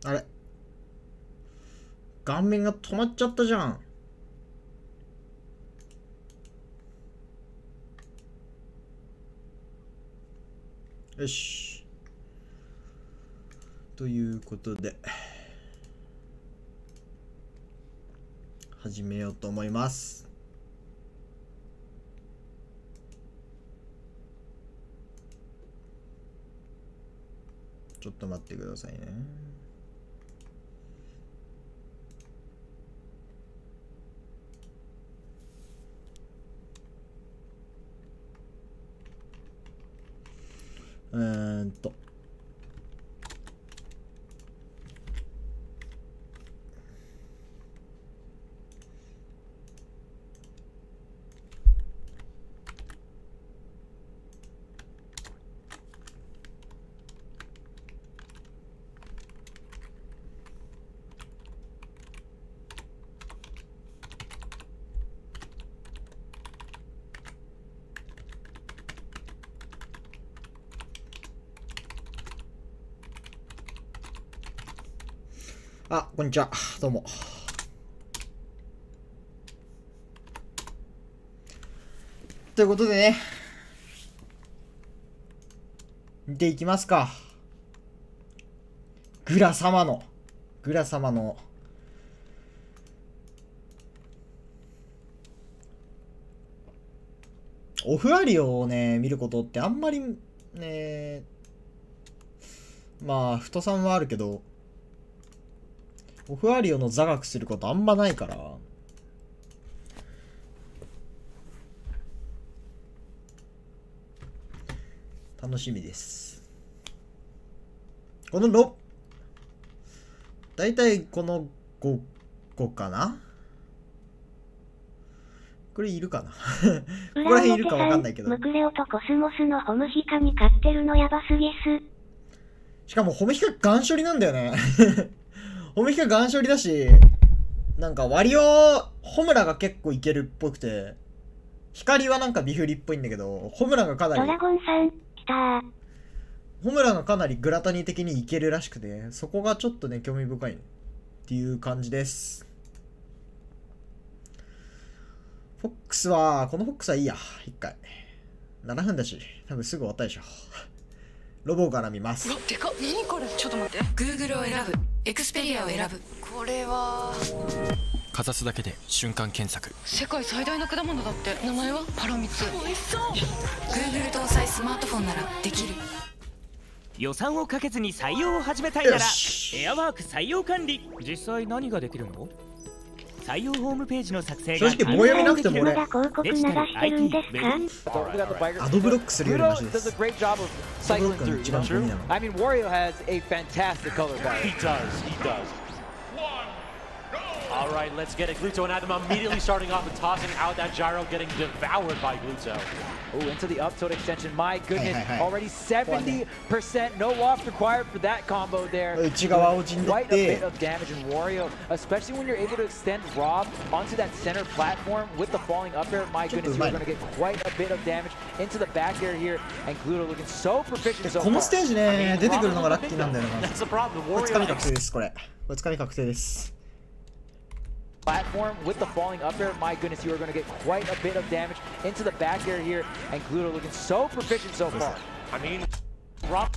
あれ、顔面が止まっちゃったじゃん。よし。ということで始めようと思います。ちょっと待ってくださいね。あ、こんにちは。どうも。ということでね、見ていきますか。グラ様のオフアリオをね、見ることってあんまりね、まあ、太さんはあるけど、オフアリオの座学することあんまないから、楽しみです。このだいたいこの5個かな。これいるかなここら辺いるかわかんないけど。ムクレオとコスモスのホムヒカに買ってるのやばすぎす。しかもホムヒカガン処理なんだよねホムヒカガン処理だし、なんかワリオホムラが結構いけるっぽくて、光はなんかビフリっぽいんだけど、ホムラがかなりドラゴンさん来た。ホムラがかなりグラタニ的にいけるらしくて、そこがちょっとね興味深いっていう感じです。フォックスはこのフォックスはいいや、1回7分だし多分すぐ終わったでしょ。ロボから見ます。でかっ。何これ。ちょっと待って。 Google を選ぶ、エクスペリアを選ぶ。これはかざすだけで瞬間検索。世界最大の果物だって。名前はパラミツ。美味しそう。 Google 搭載スマートフォンならできる。予算をかけずに採用を始めたいならエしアワーク採用管理。実際何ができるの？採用ホームページの作成正が直棒読みなくても俺まだ広告流してるんですか？アドブロックするよりマシです。 does a great job of アドブロ cycling ックの through. 一番ゴミなの。 I mean, Wario has a fantastic color palette. He does. All right, let's get it. Gluto and Adam immediately starting off and tossing out that gyro, getting devoured by Gluto. Oh, into the up tilt extension. My goodness, Hey. already 70%. No loft required for that combo there. 内側を陣取っ Quite a bit て of damage in Wario, especially when you're able to extend Rob onto that center platform with the falling up air. My goodness, you're going to get quite a bit of damage into the back air here, and Gluto looking so proficient so この far. ステージね出てくるのがラッキーなんだよな。 That's the problem. The これつかみ Wario 確定です。これつかみ確定です。 Platform with the falling up air. My goodness, you are going to get quite a bit of damage into the back air here, and Gluto looking so proficient so far. I mean, Rob.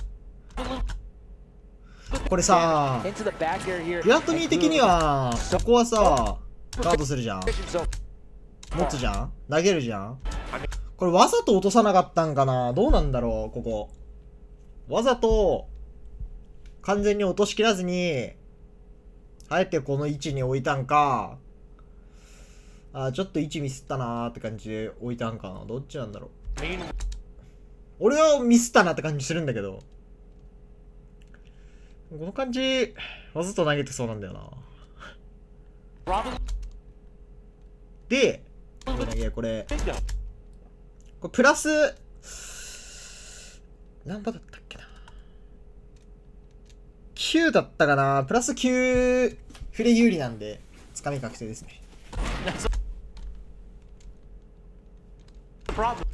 これさ Into the back air here. グラトニー的にはそこはさガードするじゃん、 So 持つじゃん、投げるじゃん。これわざと落とさなかったんかな。どうなんだろう。ここわざと完全に落としきらずにあえてこの位置に置いたんか、ちょっと位置ミスったなーって感じで置いたんかな。どっちなんだろう。 I mean, 俺はミスったなって感じするんだけど、この感じわざと投げてそうなんだよな。 Robin. でこれプラス何波だったっけな、9だったかな。プラス9フレ有利なんでつかみ確定ですね。 Problem.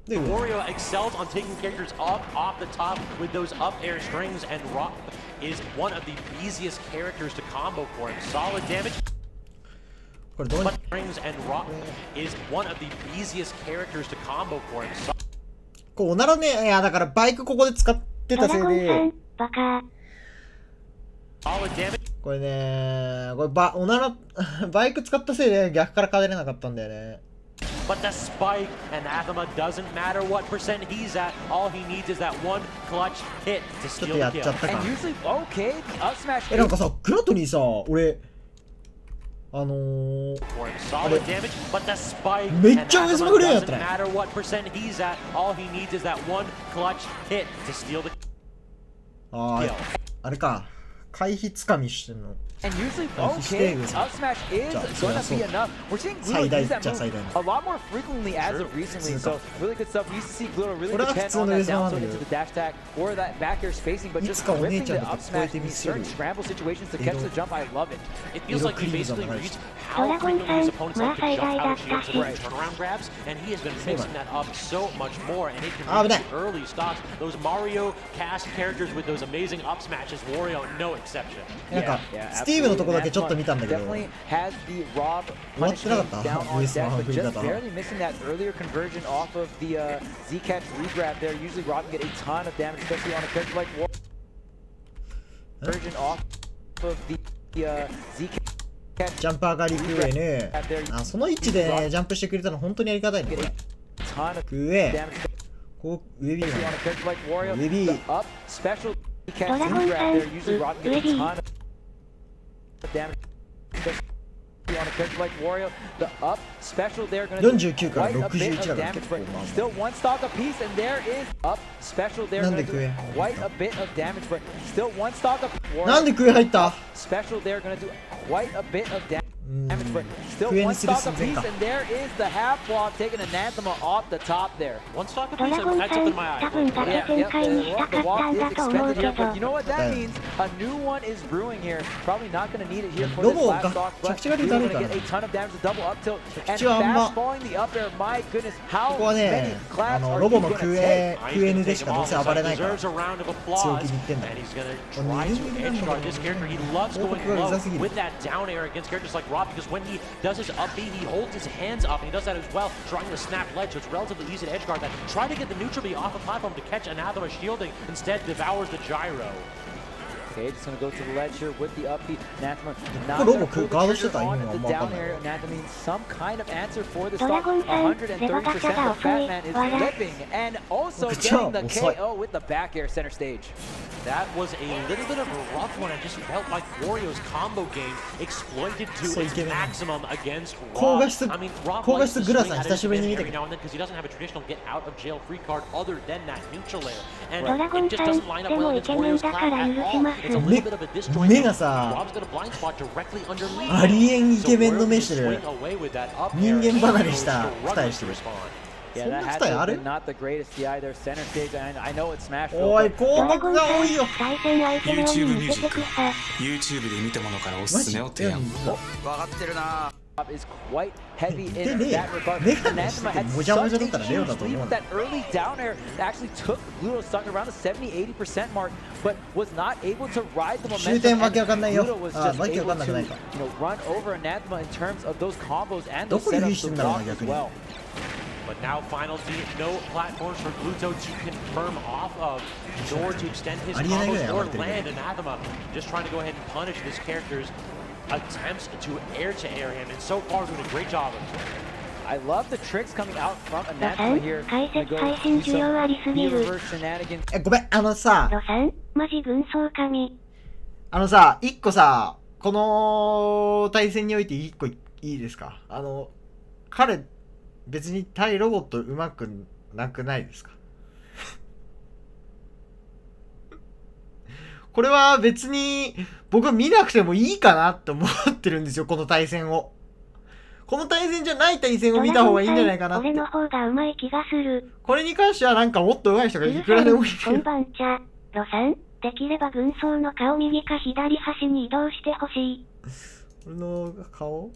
Wario excels on taking characters up off the top with those up air strings, and Rob is one of the easiest characters to combo for him. Solid damage. これどうに Strings and Rob is one of the easiest characters to combo for him. こうおならね、いやだからバイクここで使ってたせいで、バカ。Solid damage. これね、これおならバイク使ったせいで逆から帰れなかったんだよね。But the spike, Anathema doesn't matter what percent he's at. All he needs is that one clutch hit to ちょっ steal と the やっちゃ kill. ったか。 And usually, okay, the up smash なんかさ、グラトニーさ、俺For him, solid damage, but the spike, めっちゃ上島グレーやった doesn't ね。 matter what percent he's at. All he needs is that one clutch hit to steal the あれか、回避つかみしてんの。 And usually, okay, up smash is going to be enough. We're seeing Gluto use that move a lot more frequently as of recently. So really good stuff. We used to see Gluto really depend on that down tilt into the dash attack or that back air spacing, but just ripping the up smash in these certain scramble situations to catch the jump. I love it. It feels like he basically reads how frequently his opponents like to jump out of shields and turnaround grabs, and he has been mixing that up so much more, and it can reach the early stocks. Those Mario cast characters with those amazing up smashes, Wario no exception. なんかスティーブのとこだけちょっと見たんだけど、 Definitely has the Rob 終わってなかった？ down on 上島 dash, の but 振り just 方。 barely missing that earlier conversion off of the Z catch regrab there. Usually Rob can get a ton of damage, especially on a character like War. Conversion off of the Z catch. ジャンプ上がり食えね。あ、その位置でね、ジャンプしてくれたの本当にありがたいね。これ Ton of 食え。 damage, こう上 B だ especially on a character like Wario. 上 B。 The up special Z catch regrab there. Usually Rob can get a ton of damage. On a character like Wario, the up special there going to do 49から quite a bit 61 of だから damage, 結構 but まあ still one stock apiece, and there is up special there なん going で to 食 do え quite a bit of damage, but still one stock up. なんで食え入った？ Special there going to do quite a bit of damage, but still 食え one にする stock 寸前 apiece, か。 and there is the half wall taking Anathema off the top there. One stock ド apiece, ラゴン that's さ up ん、 in my 多 eye. 分誰 Yeah, 展 yep, 開にしたか the った wall ん is だと思う expended け here, ど but you know what that Yeah. means? A new one is brewing here. Probably not going to need it here for ロ this ボ last が stock, 着 but 地が we're 出た going の to か get な。 a ton of damage, the double up tilt, and 着地はあんま fast falling the up air. My goodness, こ how こは many ね、claps are ロ you ボの going 食 to え take? 食えぬでしかどうせ暴れないから Deserves a round of 強 applause, 気に言ってんだ and he's going to これ try 二 to 人組なん edge だ guard this character. He loves 報 going 告がうざ low すぎる with that down air against characters like Rob, because when he does his up B, he holds his hands up, and he does that as well, trying to snap ledge, so it's relatively easy to edge guard that. Try to get the neutral B off the platform to catch Anathema shielding, instead devours the gyro. Okay, just gonna go to the ledge here with the up B. Anathema こ not れロ gonna ボ pull the ガードして trigger た今 on のはあ the んま分か down んない。 air. Anathema needs some kind of answer for this ドラ stock. ゴンさん、ゼロガチャ 130%, が but 遅い。 Fatman is 笑。 flipping and also ガチャ getting the 遅い。 KO with the back air center stage. That was a little bit of a rough one. I just felt like Wario's combo game exploited to its maximum against 高 Rob. 画質 I mean, Rob 高画 likes 質 to グラ swing さん at 久 his しぶりに見 advantage た every けど now and then because he doesn't have a traditional get out of jail free card other than that neutral layer. And ドラゴ it ン just さん、 doesn't line で up も well イ against ケメン Wario's だ clap から at 許し all. ます。 It's a little bit of a disjoint. 目がさ Rob's got a blind spot directly underneath. ありえんイケメンの目 So してる Wario will swing away with that up air. 人間離れした He's 二重して struggling る to respond. Yeah, そん that な had 二重 to あ have る been not the greatest DI there center stage. I know it's Smashville. おい but 広ドラ告がゴンさん、多いよ対戦相手の YouTube 見せてくさ。 YouTube で見たものからおマすすジめを提案。うん分かってるな。 is quite heavy で in ね that regard. メガネして Anathema て had もじゃも such じゃ a だったらレオ huge だと lead 思う with that early down air that actually took Gluto stuck around the 70-80% mark, but was not able to ride the 終点 momentum. わけわかんないよ Gluto was あ just わけ able わかんなくない to か run over Anathema in terms of those combos and ど those こに setups して to んだろうな block as 逆に well. But now Final D, no platforms for Gluto to confirm off of, nor to extend his ありえないぐらい combos or 余ってるけ land Anathema. Just trying to go ahead and punish this character's attempts to air him, and so far doing a great job of it. I love the tricks coming out from ロ Anathema さん、 here. 解 Gonna 説 go 配信 do 需要ありす some ぎ knee る。 reverse shenanigans. ごめんさロさん、マジ軍曹神。さ一個さこの対戦において一個いいですか。彼別に対ロボット上手くなくないですか。これは別に僕は見なくてもいいかなって思ってるんですよ、この対戦を。この対戦じゃない対戦を見た方がいいんじゃないかなって。俺の方が上手い気がする。これに関してはなんかもっと上手い人がいくらでもいるけど。こんばんちゃ。ロさん、できれば軍曹の顔右か左端に移動してほしい。俺の顔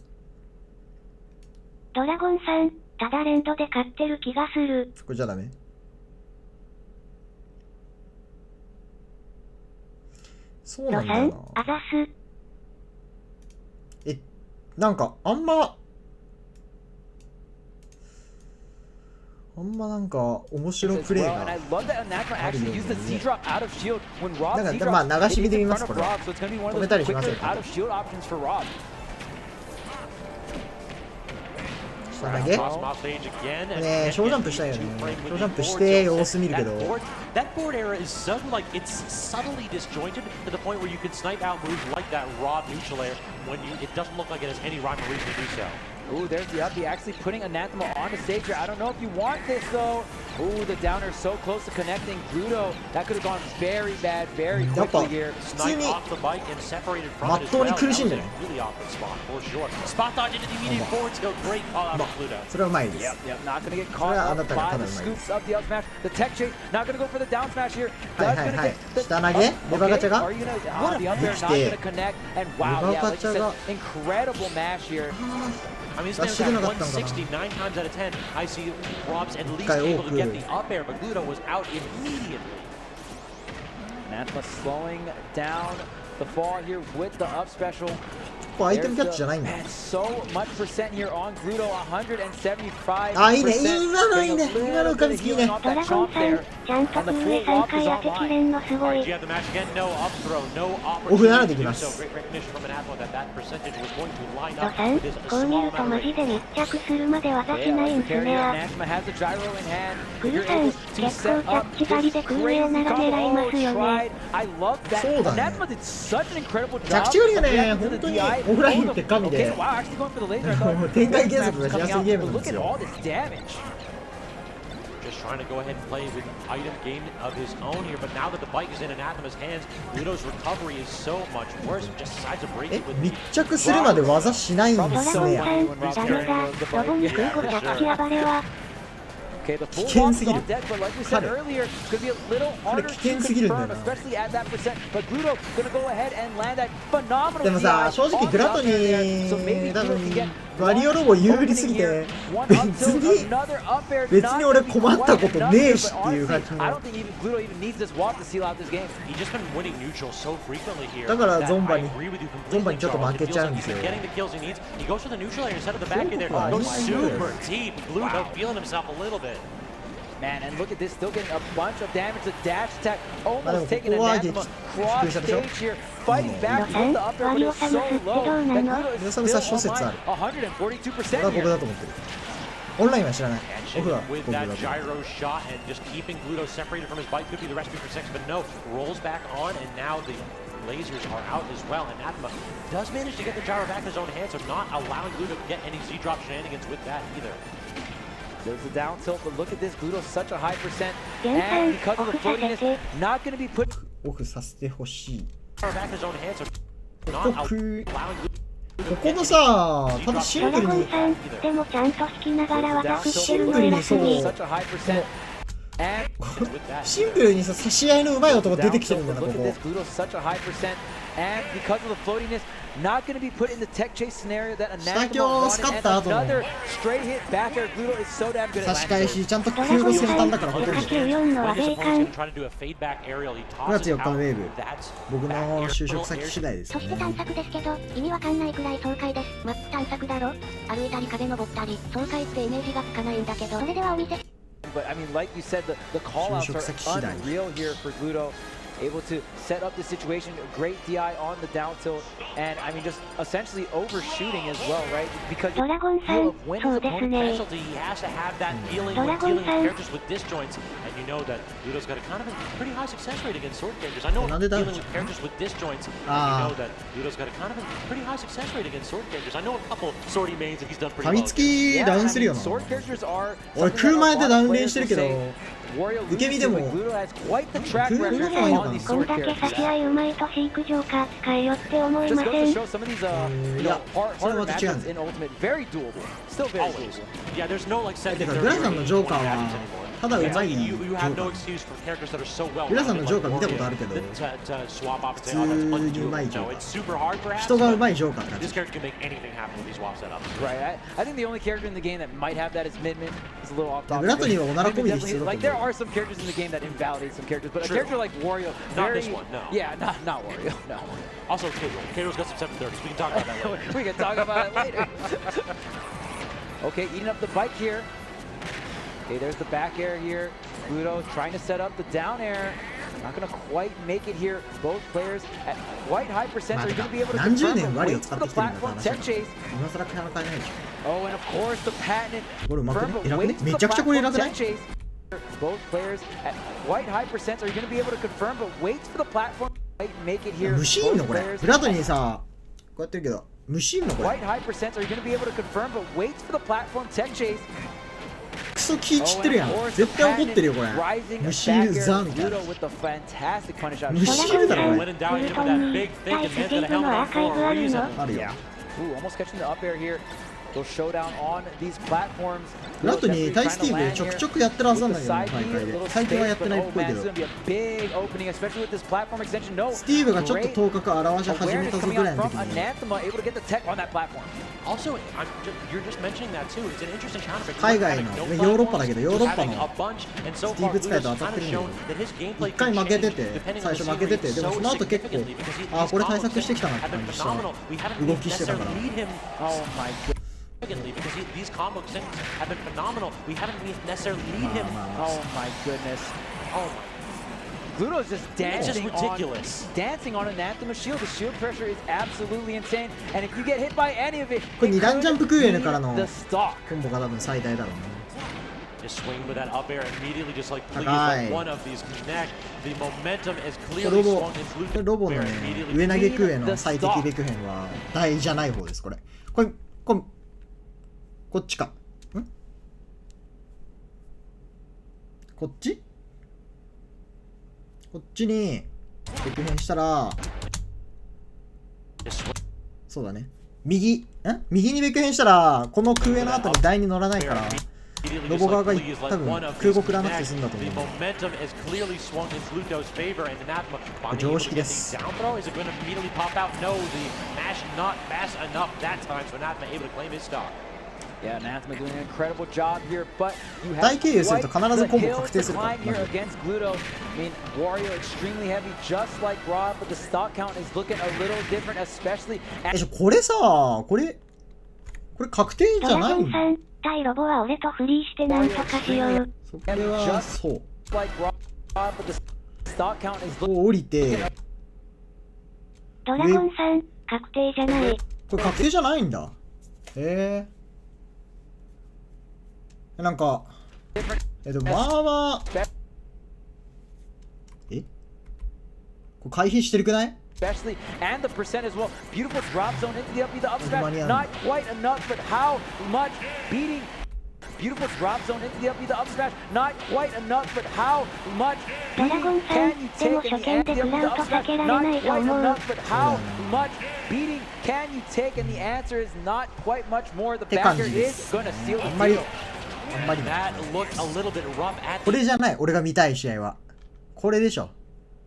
ドラゴンさん、ただ連ドで勝ってる気がする。これじゃダメ？そうなんだよな。あざす。なんか、あんまなんか面白いプレイがあるような。なんかまあ流し見てみますこれ。止めたりしませんか。下投げ？ね、小ジャンプしたいよね。小ジャンプして様子見るけど。That board error is sudden, like it's subtly disjointed to the point where you can snipe out moves like that Rob neutral air when it doesn't look like it has any rhyme or reason to do so. Ooh, there's the uppy actually putting Anathema on the stage here. I don't know if you want this though. Ooh, the downer so close to connecting. Gluto, that could have gone very bad, very quickly here. Snipe off the bike and separated from it as well. That was a really awkward spot for sure. Spot dodge into the immediate forward tilt. Great call out of Gluto. それはうまいです。Yep, not gonna get caught up by the scoops of the up smash. The tech chase, not gonna go for the down smash here. はいはいはい。下投げ？レバガチャが？ The up air not gonna connect. And wow, yeah, like you said, incredible mash here. I mean, this man was at 160 9 times out of 10. I see Rob's at least able to get the up air, but Gluto was out immediately. Anathema slowing down the fall here with the up special. アイテムキャッチじゃないんだ。So much percent here on Gluto, 175%. あ、いいね、今のいいね、今の噛みつきいいね。ドラゴンさん、ちゃんと風上3回当てきれんのすごい。オフ7できます。ドさん、こう見るとマジで密着するまで技しないんすねや。グルさん、結構キャッチ狩りで空上なら狙いますよね。そうだね。着地狩りがね、本当にオフラインって神で展開継続がしやすいゲームなんですよ。Just trying to go ahead and play with item game of his own here, but now that the bike is in Anathema's hands, Gluto's recovery is so much worse. Just decides to break it with 密着するまで技しないんですね。ドラゴンさん、ダメだ。ロボに空母着地暴れは。危険すぎる。彼、これ危険すぎるんだよな。でもさ、正直グラトニー多分ワリオロボ有利すぎて別に俺困ったことねえしっていう感じの。だからゾンバにちょっと負けちゃうんですよ。Man, and look at this, still getting a bunch of damage. The dash attack almost taking Anathema cross stage here, fighting back with the upper, but it's so low. That Gluto is still online, 142% here. オンラインは知らない。オフは with that gyro shot and just keeping Gluto separated from his bike could be the recipe for success, but no, rolls back on and now the lasers are out as well. Anathema does manage to get the gyro back in his own hands, so not allowing Gluto to get any Z-drop shenanigans with that either. There's the down tilt, but look at this, Gluto's such a high percent, and because of the floatiness, not going to be put. オフさせてほしい。back his own hands, so ここのさ、ただシンプルにでもちゃんと引きながら技振ってるの偉すぎ。シンプルにさ、差し合いの上手い男出てきてるんだな、ここ。And because of the floatiness, not going to be put in the tech chase scenario that Anathema wanted. And another straight hit back air. Gluto is so damn good at landing. 差し返しちゃんと9の先端だからほとんど。9のアウェイ感。9月4日のウェーブ、僕の就職先次第です、ね。そして探索ですけど、意味わかんないくらい爽快です。マップ探索だろ。歩いたり壁登ったり、爽快ってイメージがつかないんだけど。それではお見せ。But I mean, like you said, the callouts are unreal here for Gluto. Able to set up the situation, great DI on the down tilt, and I mean just essentially overshooting as well, right? Because ドラゴンさん、そうですね。 he has to have that feeling when dealing with characters with disjoints, and you know that Gluto's got a kind of a pretty high success rate against sword characters. I know dealing with characters with disjoints, and you know that Gluto's got a kind of a pretty high success rate against sword characters. I know a couple swordy mains that he's done pretty well. 噛みつきダウンするよな。俺空前でダウンレーンしてるけど。受け身でもこんだけ差し合いうまいと飼育場か使えよって思いません。いや、それはまた違うんですよ。てかグラさんのジョーカーはただうまいジョーカー。皆さんのジョーカー見たことあるけど、普通にうまいジョーカー。人がうまいジョーカーって感じ。Right. I think the only character in the game that might have that is Midman. It's a little off topic. ブラトニーはおならこびで必要だと思う。Like there are some characters in the game that invalidate some characters, but a character like Wario, not this one, no. Yeah, not Wario, no. Also, Kato's got some 730s. We can talk about that later. We can talk about it later. Okay, eating up the bike here. Okay, there's the back air here. Gluto trying to set up the down air. Not going to quite make it here. Both players at quite high percent are going to be able to confirm the weight for the platform tech chase. Oh, and of course the patented confirm the weight for the platform tech chase. Both players at quite high percent are going to be able to confirm the weights for the platform. Might make it here. 虫いんのこれ。ブラトニーさ、こうやってるけど、虫いんのこれ。 Quite high percent are going to be able to confirm the weights for the platform tech chase. クソ気散ってるやん。絶対怒ってるよこれ。虫いるザみたいな。虫いるだろこれ。あるよ。Almost catching the up air here. They'll showdown on these platforms. ブラトニー対スティーブでちょくちょくやってるはずなんだけど、大会で。最近はやってないっぽいけど。スティーブがちょっと頭角現し始めたぞぐらいの時に。海外の、ヨーロッパだけど、ヨーロッパのスティーブ使いと当たってるんだけど、一回負けてて、最初負けてて、でもその後結構、ああ、これ対策してきたなって感じした動きしてたから。Because these combo extensions have been phenomenal. We haven't necessarily need him. Oh my goodness. Oh my. Gluto's just dancing dancing on Anathema shield. The shield pressure is absolutely insane. And if you get hit by any of it, これ2段ジャンプクーエルからのコンボが多分最大だろうね。Just swing with that up air immediately, just like please let one of these connect. The momentum is clearly swung into ロボのね、上投げクーエの最適ベク編は大じゃない方ですこれ。こっちか。こっちにベク変したら、そうだね。右にベク変したら、この空エの後に台に乗らないから、ロボ側が多分空母食らなくて済んだと思う。常識です。Yeah, Anathema doing an incredible job here, but you have 大経由すると必ずコンボ確定するから。 here against Gluto. I mean, Wario extremely heavy, just like Rod, but the stock count is looking a little different, especially. これさ、これ確定じゃないの？対ロボは俺とフリーしてなんとかしよう。それはそう。 Like Rod, but the stock count is こう降りて。ドラゴンさん確定じゃない。これ確定じゃないんだ。なんか、まあまあ、これ回避してるくない？ Especially and the percent as well. Beautiful drop zone into the up B, the up smash. Not quite enough, but how much beating? Beautiful drop zone into the up B, the up smash. Not quite enough, but how much beating can you take in the up B, the up smash? Not quite enough, but how much beating can you take? And the answer is not quite much more. The backer is gonna seal the deal. これじゃない、俺が見たい試合は。これでしょ。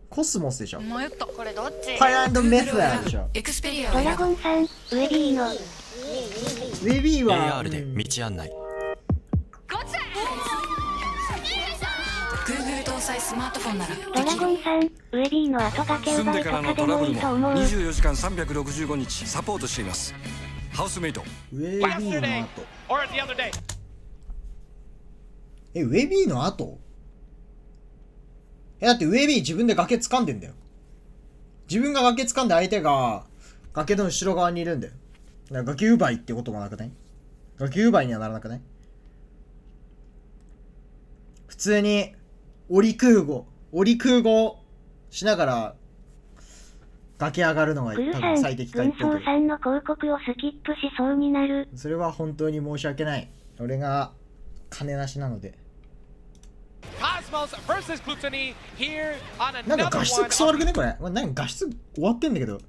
コスモスでしょ。迷った。これどっち？ファイアンドメスラーでしょ。エクスペリアをドラゴンさん、ウェビーの。ウェビーは AR で道案内。Google 搭載スマートフォンならできる。ドラゴンさん、ウェビーの後掛け奪いとかでもいいと思う。24時間365日サポートしています。ハウスメイト。ウェビーの後。ウェビーの後？だってウェビー自分で崖掴んでんだよ。自分が崖掴んで相手が崖の後ろ側にいるんだよ。だから崖奪いってこともなくない？崖奪いにはならなくない？普通に折り空母しながら崖上がるのが多分最適解っぽいけど。軍曹さんの広告をスキップしそうになる。それは本当に申し訳ない。俺が金なしなので。なんか画質クソ悪くねこれ。なんか画質終わってんだけど。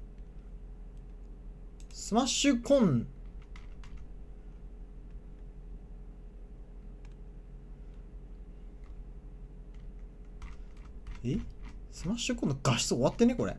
スマッシュコン。スマッシュ今度画質終わってねこれ。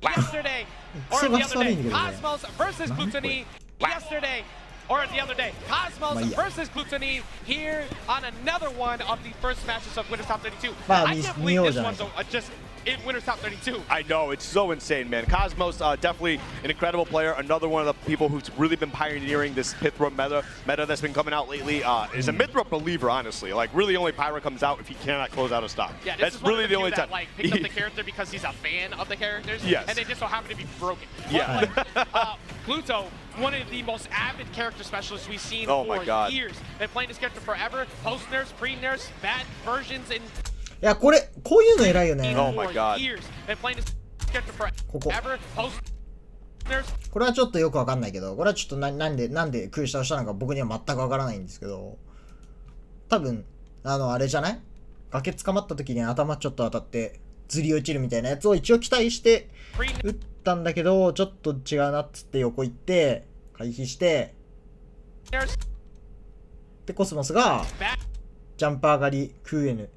Yesterday or the other day, Cosmos versus Glutonny. Yesterday or the other day, Cosmos versus Glutonny here on another one of the first matches of Winner's Top 32. I can't believe this one's just in Winner's Top 32. I know, it's so insane, man. Cosmos, definitely an incredible player. Another one of the people who's really been pioneering this Mythra meta that's been coming out lately. Is a Mythra believer, honestly. Like, really only Pyra comes out if he cannot close out a stock. Yeah, that's really the only time. Like, picked up the character because he's a fan of the characters. Yes. And they just so happen to be broken. Yeah. Gluto, one of the most avid character specialists we've seen for years. Been playing this character forever. Post-nerfs, pre-nerfs, bad versions, and... いや、こういうの偉いよね。Oh my god. ここ。これはちょっとよくわかんないけど、これはちょっとなんで空下をしたのか僕には全くわからないんですけど、多分、あれじゃない？崖捕まった時に頭ちょっと当たってずり落ちるみたいなやつを一応期待して撃ったんだけど、ちょっと違うなっつって横行って、回避して、で、コスモスが、ジャンプ上がり、空 N。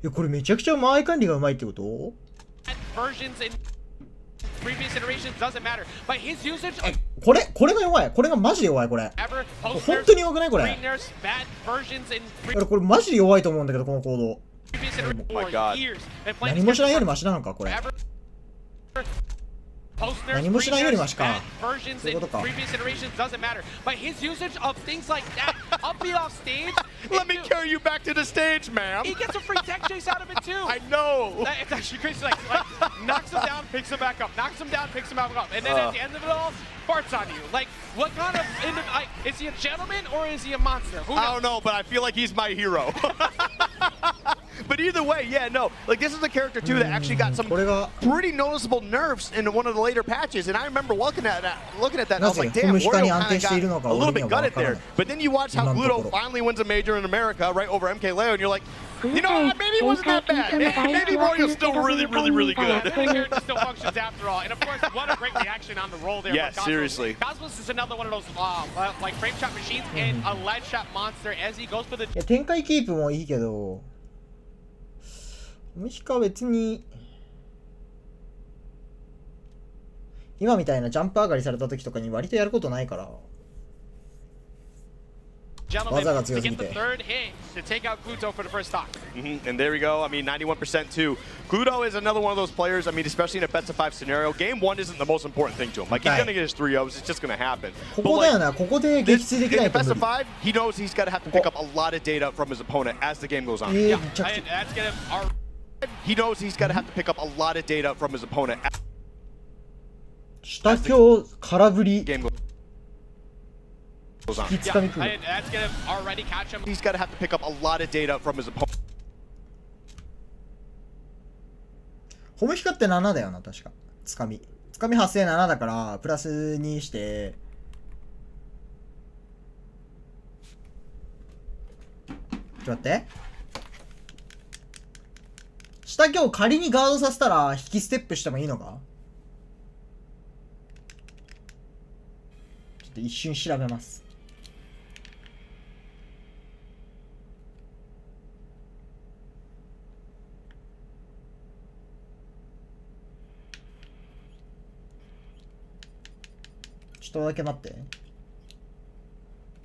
いや、これめちゃくちゃ間合い管理がうまいってこと？これが弱い。これがマジで弱い、これ。本当に弱くないこれ。これマジで弱いと思うんだけど、この行動。何もしないよりマシなのか、これ。何もしないよりマシか。そういうことか。Let me carry you back to the stage, ma'am. He gets a free tech chase out of it too. I know. It's actually crazy. Like knocks him down, picks him back up. Knocks him down, picks him back up. And then at the end of it all, farts on you. Like, what kind of... is he a gentleman or is he a monster? Who knows? I don't know, but I feel like he's my hero. But either way, yeah, no. Like, this is a character, too, that actually got some pretty noticeable nerfs in one of the later patches. And I remember looking at that, and I was like, damn, Wario kind of got a little bit gutted there. But then you watch how Gluto finally wins a major in America, right, over MK Leo, and you're like, you know, maybe it wasn't that bad. Maybe Wario's still really, really, really good. The character still functions after all. And of course, what a great reaction on the roll there. Yeah, seriously. Cosmos is another one of those like frame shot machines and a lead shot monster as he goes for the... 展開キープもいいけど、ミヒカは別に今みたいなジャンプ上がりされた時とかに割とやることないから。技が強すぎて。And there we go. I mean, 91% too. Gluto is another one of those players. I mean, especially in a best of 5 scenario, game 1 isn't the most important thing to him. Like, he's gonna get his 3-0s. It's just gonna happen. ここだよな。ここで撃墜できないと。In the best of 5, he knows he's got to have to pick up a lot of data from his opponent as the game goes on. Yeah, that's gonna... He knows he's got to have to pick up a lot of data from his opponent. 下強空振り。 He's got to have to pick up a lot of data from his opponent. ホムヒカって7だよな、確か。つかみ8007だから、プラスにして。ちょっと待って。下今日仮にガードさせたら、引きステップしてもいいのか？ちょっと一瞬調べます。ちょっとだけ待って。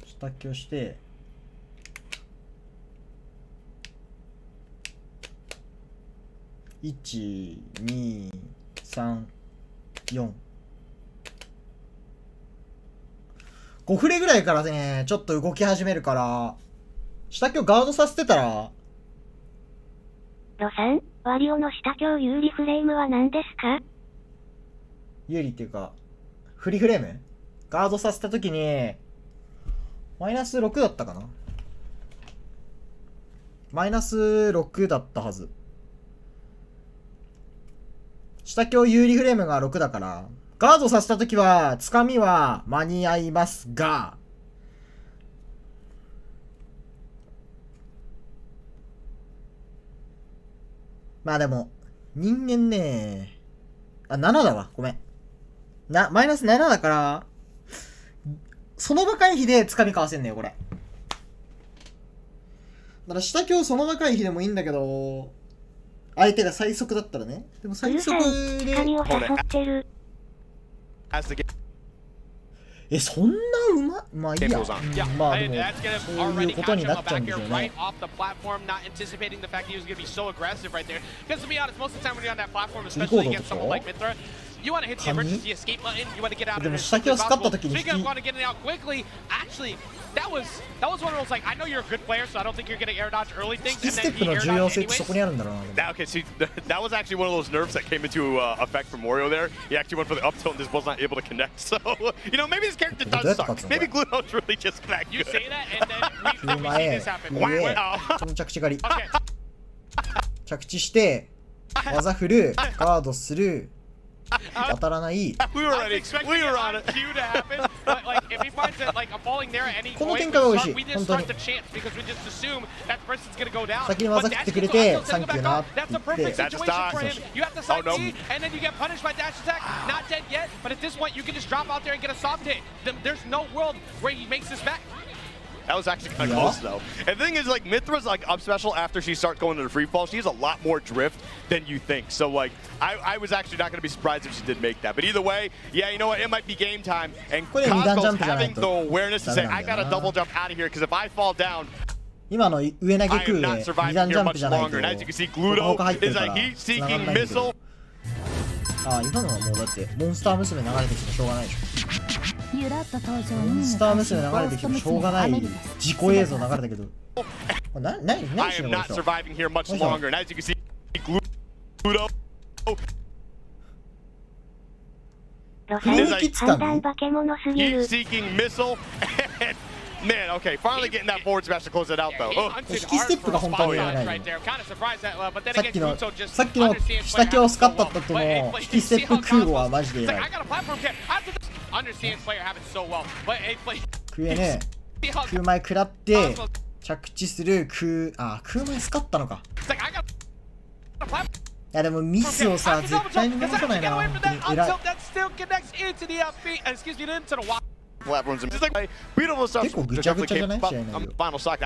下気をして。1、2、3、4。5フレぐらいからね、ちょっと動き始めるから、下気をガードさせてたら。ロさん、ワリオの下気有利フレームは何ですか？有利っていうか、フリーフレーム？ガードさせたときに、マイナス6だったかな？マイナス6だったはず。下強有利フレームが6だから、ガードさせたときは、つかみは間に合いますが、まあでも、人間ね、7だわ。ごめん。マイナス7だから、その場回避でつかみかわせんねよ、これ。から下今日そのまま回避でもいいんだけど、相手が最速だったらね。でも最速で光を誘ってる。そんなうまあいいや。まあでもそういうことになっちゃうんですよね。You want to hit the emergency escape button. You want to get out of there as quickly as possible. So you're going to want to get it out quickly. Actually, that was one of those, like, I know you're a good player, so I don't think you're going to air dodge early things. And then he air dodge anyways. Okay, see, that was actually one of those nerfs that came into effect from Wario there. He actually went for the up tilt and just was not able to connect. So, you know, maybe this character does suck. Maybe Gluton's really just that good. You say that, and then we see this happen. Wow. その着地狩り。着地して、技振る、ガードする。当たらない。この展開が美味しい。本当に。先に技振ってくれて、サンキューなって言って。That was actually kind of close, though. And the thing is, like, Mythra's, like, up special after she starts going to the free fall. She has a lot more drift than you think. So, like, I was actually not going to be surprised if she did make that. But either way, yeah, you know what? It might be game time. And Cosmo's having the awareness to say, I got to double jump out of here because if I fall down, 今の上投げ空で2段ジャンプじゃないと As you can see, Gluto is a heat-seeking missile. あ、今のはもうだってモンスター娘流れてきてもしょうがないでしょ。モンスター娘流れてきてもしょうがない自己映像流れたけど。何してんのこの人。路線判断化け物すぎる。Man, okay, finally getting that forward smash to close it out, though. 引きステップが本当にやらない。さっきの下強スカッタったとの引きステップ空母はマジで偉い。食えねえ。空前食らって着地する空前スカったのか。いやでもミスをさ、絶対に逃さないな。本当に偉い。Platforms and just like beautiful stuff. Final stock.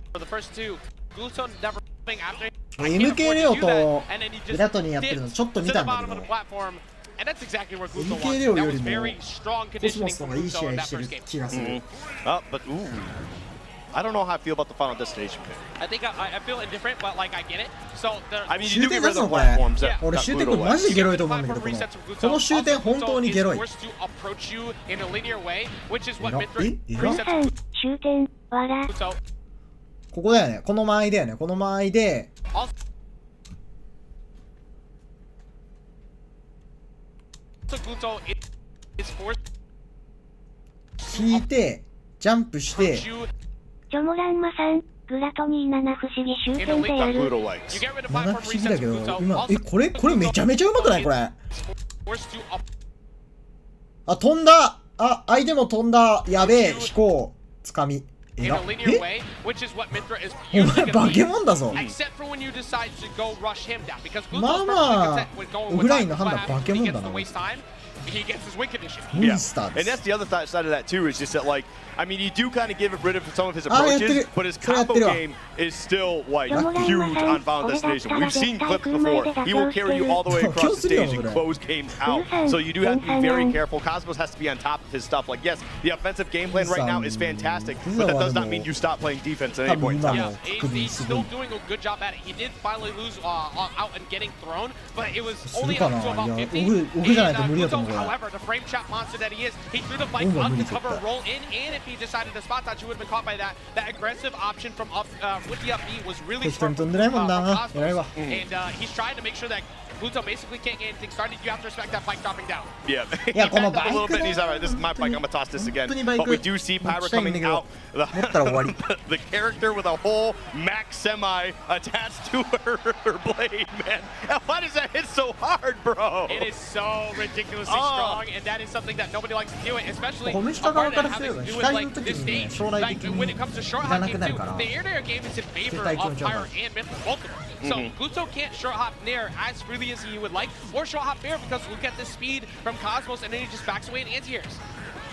MK レオとグラトニーやってるのちょっと見たんだけど、MK レオよりもコスモスの方がいい試合してる気がする。I don't know how I feel about the final destination pick. I feel indifferent, but like I get it. So I mean, you do get rid of the platforms. 俺終点これマジでゲロいと思うんだけど、この終点本当にゲロい。終点わら。ここだよね。この間合いだよね。この間合いで。引いてジャンプして。チョモランマさん、グラトニー7不思議終点でやる。7不思議だけど、今、これめちゃめちゃうまくないこれ。あ、飛んだ。あ、相手も飛んだ。やべえ、飛行。つかみ。お前バケモンだぞ。まあまあ、オフラインの判断バケモンだな。he gets his win condition. Yeah. And that's the other side of that too, is just that, like, I mean, you do kind of give rid of some of his approaches, but his combo game is still, like, huge on Final Destination. We've seen clips before. He will carry you all the way across the stage and close games out. So you do have to be very careful. Cosmos has to be on top of his stuff. Like, yes, the offensive game plan right now is fantastic, but that does not mean you stop playing defense at any point in time. Yeah, he's still doing a good job at it. He did finally lose out and getting thrown, but it was only up to about 50. However, the frame trap monster that he is, he threw the bike up to cover a roll in, and if he decided to spot dodge, he would have been caught by that. That aggressive option from up with the up B was really smart from Cosmos, and he's trying to make sure that Gluto basically can't get anything started. You have to respect that bike dropping down. Yeah, he backed up a little bit. He's all right. This is my bike. I'm gonna toss this again. But we do see Pyra coming out. The character with a whole max semi attached to her blade, man. Why does that hit so hard, bro? It is so ridiculously strong, and that is something that nobody likes to do it, especially a part that having to do with like this stage. Like when it comes to short hop game too, the air-to-air game is in favor of Pyra and Myth, both of them. So Gluto can't short hop Nair as freely as he would like, or short hop Fair, because look at the speed from Cosmos, and then he just backs away in anti-airs.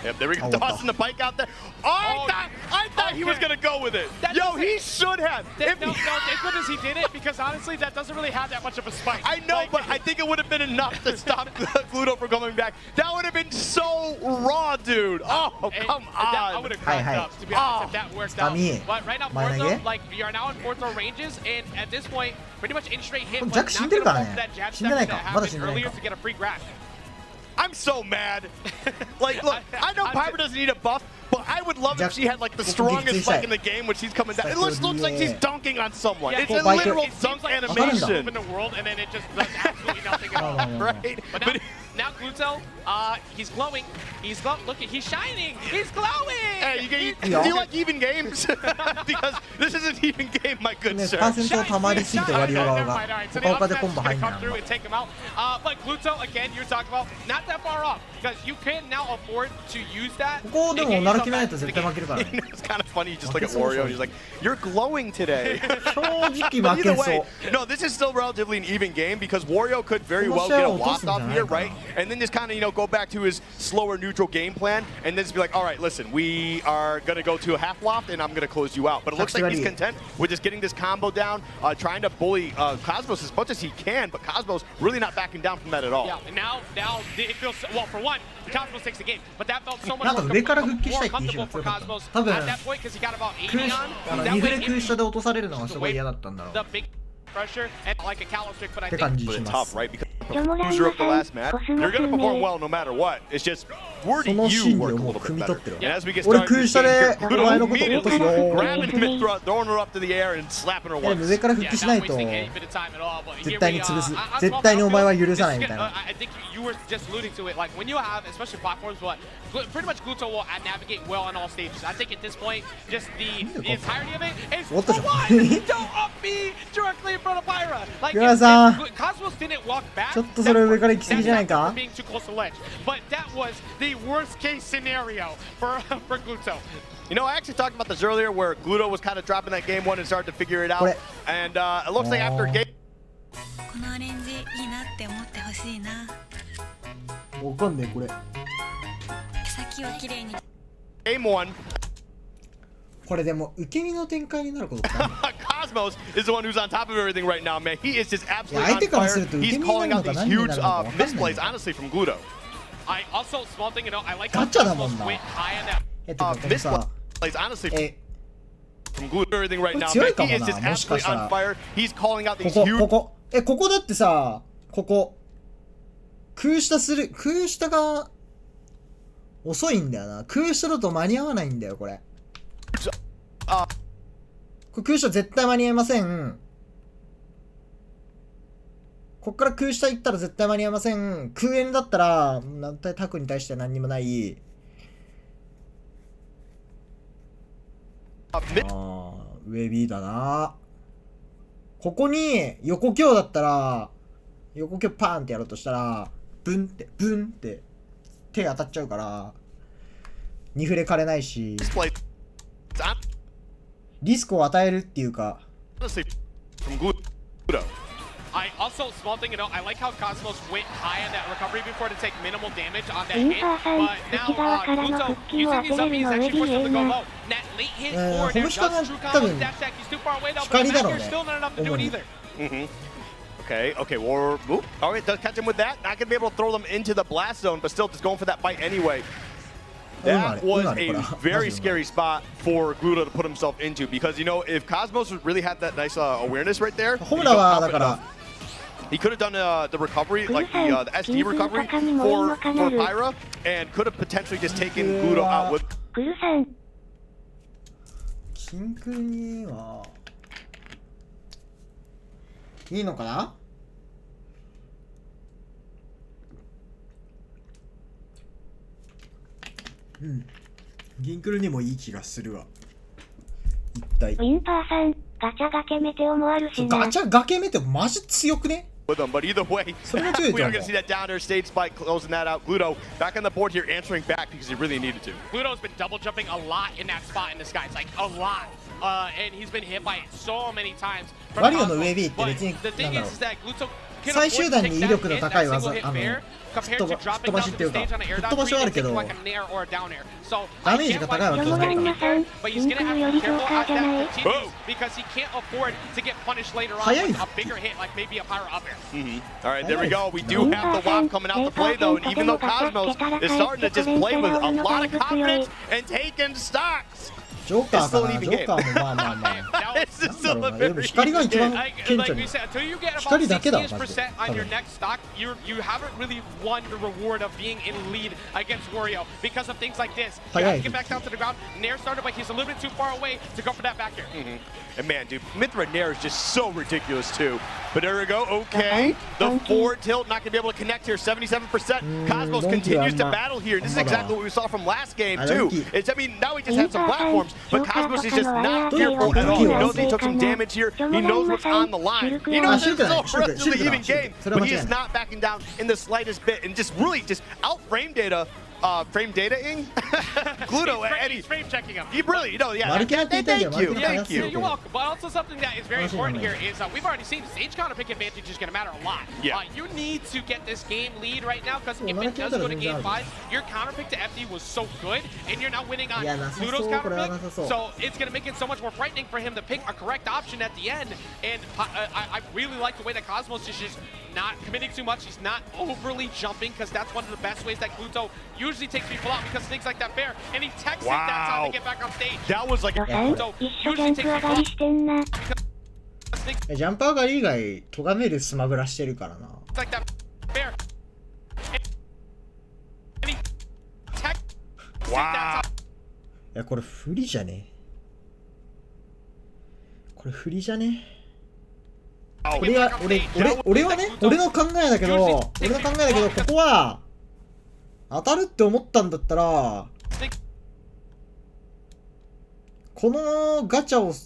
Yep, there we go. Tossing the bike out there. Oh, I thought he was gonna go with it. Yo, he should have. No, thank goodness he did it, because honestly, that doesn't really have that much of a spike. I know, but I think it would have been enough to stop Gluto from coming back. That would have been so raw, dude. Oh, come on. I would have cracked up, to be honest, if that worked out. But right now, Forzo, like, you're now in Forzo ranges, and at this point, pretty much in straight hit, but not going to bump that jab step that happened earlier to get a free grab. I'm so mad. Like, look, I know Piper doesn't need a buff, but I would love if she had like the strongest spike in the game when she's coming down. It looks like she's dunking on someone. Yeah, it's a literal dunk like animation. In the world, and then it just does absolutely nothing at all. Right? But now Gluto, he's glowing. He's glowing. Look, he's shining. He's glowing. Hey, do you like even games? Because this is an even game, my good sir. パーセント溜まりすぎて割り側が他々でコンボ入んない。 But Gluto, again, you're talking about not that far off, because you can now afford to use that. ここでもなる気ないと絶対負けるからね。 It's kind of funny, you just look at Wario and he's like, you're glowing today. 正直負けそう。 No, this is still relatively an even game because Wario could very well get a waft off here, right? And then just kind of, you know, go back to his slower neutral game plan and then just be like, all right, listen, we are going to go to a half waft and I'm going to close you out. But it looks like he's content with just getting this combo down, trying to bully Cosmos as much as he can, but Cosmos really not backing down from that at all. Yeah, now it feels, well, for one, Cosmos takes the game, but that felt so much more comfortable for Cosmos at that point because he got about 80 on. 2フレ空下で落とされるのがすごい嫌だったんだろう。 Pressure and like a callus trick, but I って感じ But し it's ま tough, す。 right? Because loser up the last match, you're going to perform well no matter what. It's just, where do you work a little bit better? And as we get started, Gluto immediately grabbing mid throw, throwing her up to the air and slapping her once. 上から復帰しないと絶対に潰す。絶対にお前は許さないみたいな。 I think you were just alluding to it, like when you have, especially platforms, but pretty much Gluto will navigate well on all stages. I think at this point, just the entirety of it is for one, don't up me directly in front of Pyra. Like Cosmos didn't walk back. ちょっとそれ上から行き過ぎじゃないか? Being too close to ledge, but that was the worst case scenario for Gluto. You know, I actually talked about this earlier where Gluto was kind of dropping that game one and started to figure it out. And it looks like after game... このアレンジいいなって思ってほしいな。わかんねえこれ。先をきれいに。Game one. これでも受け身の展開になることか。Cosmos is the one who's on top of everything right now, man. He is just absolutely on fire. He's calling out these huge misplays, honestly, from Gluto. I also, small thing, you know, I like how Cosmos went high on that. Misplays, honestly, from Gluto, everything right now, man. He is just absolutely on fire. He's calling out these huge... ここだってさ、ここ空下が遅いんだよな。空下だと間に合わないんだよこれ。これ空下絶対間に合いません。こっから空下行ったら絶対間に合いません。空円だったらタクに対しては何にもない。ウェビーだな。ここに横強だったら横強パーンってやろうとしたらブンって手当たっちゃうから2フレ枯れないしリスクを与えるっていうか。 I also, small thing, you know, I like how Cosmos went high on that recovery before to take minimal damage on that hit, but now Gluto using his up, he's actually forced him to go low. That late hit forward there, just true combo, dash attack, he's too far away now, but the back air still not enough to do it either. Okay, War. All right, does catch him with that. Not gonna be able to throw them into the blast zone, but still just going for that bite anyway. That was a very scary spot for Gluto to put himself into because, you know, if Cosmos really had that nice awareness right there, he could have done the recovery, like the SD recovery for Pyra, and could have potentially just taken Gluto out with. キンクにはいいのかな。ギンクルにもいい気がするわ。一体。ウィンパーさん、ガチャガケメテオもあるしな。ガチャガケメテオマジ強くね。 With them, but either way, we are going to see that down air stage spike closing that out. Gluto back on the board here, answering back because he really needed to. Gluto's been double jumping a lot in that spot in the sky. It's like a lot, and he's been hit by it so many times. Wario のウェビーって別にthe thing is that Gluto 最終段に威力の高い技、吹っ飛ばしっていうか、吹っ飛ばしはあるけど、ダメージが高いわけじゃないから。シングルよりジョーカーじゃない。早いな。Alright, there we go. We do have the WAP coming out to play though, and even though Cosmos is starting to just play with a lot of confidence and taking stocks. ジョーカーかな、ジョーカーもまあまあまあ。なんだろうな、でも光が一番顕著に。光だけだわ、マジで。多分。早い。And man, dude, Mithra Nair is just so ridiculous too. But there we go. Okay, the forward tilt not gonna be able to connect here. 77%. Cosmos continues to battle here. This is exactly what we saw from last game too. It's, I mean, now he just had some platforms, but Cosmos is just not fearful at all. He knows he took some damage here. He knows what's on the line. He knows this is a relatively even game, but he is not backing down in the slightest bit and just really just out frame data. Frame data-ing? Gluto, Eddie. Frame checking him. You really, you know, yeah. Thank you. You're welcome. But also something that is very important here is we've already seen stage counter pick advantage is going to matter a lot. Yeah. You need to get this game lead right now because if it does go to game 5, your counter pick to FD was so good, and you're now winning on Gluto's counter pick. So it's going to make it so much more frightening for him to pick a correct option at the end. And I really like the way that Cosmos is just not committing too much. He's not overly jumping because that's one of the best ways that Gluto usually takes people out because things like that fair. And he texts it, that's how they get back on stage. That was like Gluto usually takes people out. ジャンプ上がり以外、咎めるスマブラしてるからな。いや、これ不利じゃね。これ不利じゃね。俺はね、俺の考えだけど、ここは、当たるって思ったんだったら、このガチャを、コ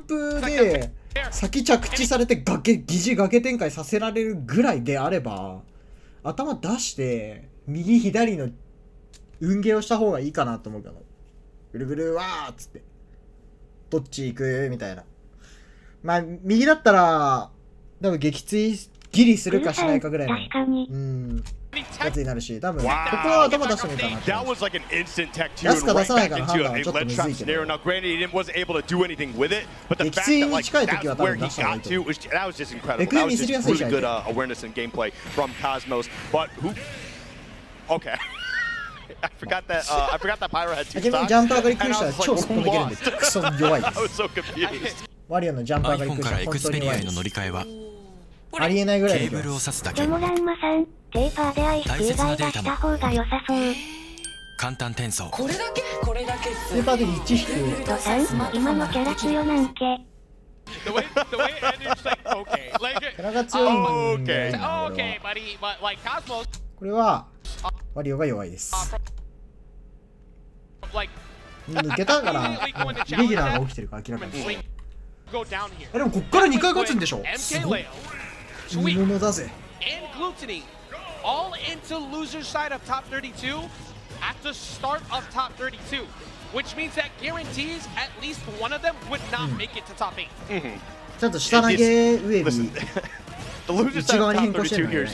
ンプで先着地されて疑似崖展開させられるぐらいであれば、頭出して、右左の運ゲーをした方がいいかなと思うけど、ぐるぐるわーっつって、どっち行くみたいな。まあ、右だったら、多分撃墜ギリするかしないかぐらいの、やつになるし、多分ここは頭出してもいいかなって。出すか出さないかの判断はちょっとむずいけど、撃墜に近い時は多分出した方がいいと思う。レクイエミスりやすいじゃん。I forgot that Pyro had two stocks. ジャンプ上がりクリしたら超スポンできるんで、クソ弱いです。ワリオのジャンプ上がりクリしたら本当に弱いです。ありえないぐらいできます。ジョモランマさん、ペーパーでアイスク以外出した方が良さそう。簡単転送。これだけペーパーで1引く。今のキャラ強なんけ。キャラが強いんで、これはワリオが弱いです。抜けたから、イレギュラーが起きてるから明らかに。でもこっから2回勝つんでしょ。すごい。いいものだぜ。all into loser side of top 32 at the start of top 32, which means that guarantees at least one of them would not make it to top 8. ちゃんと下投げウェービー。The loser side of top 32 here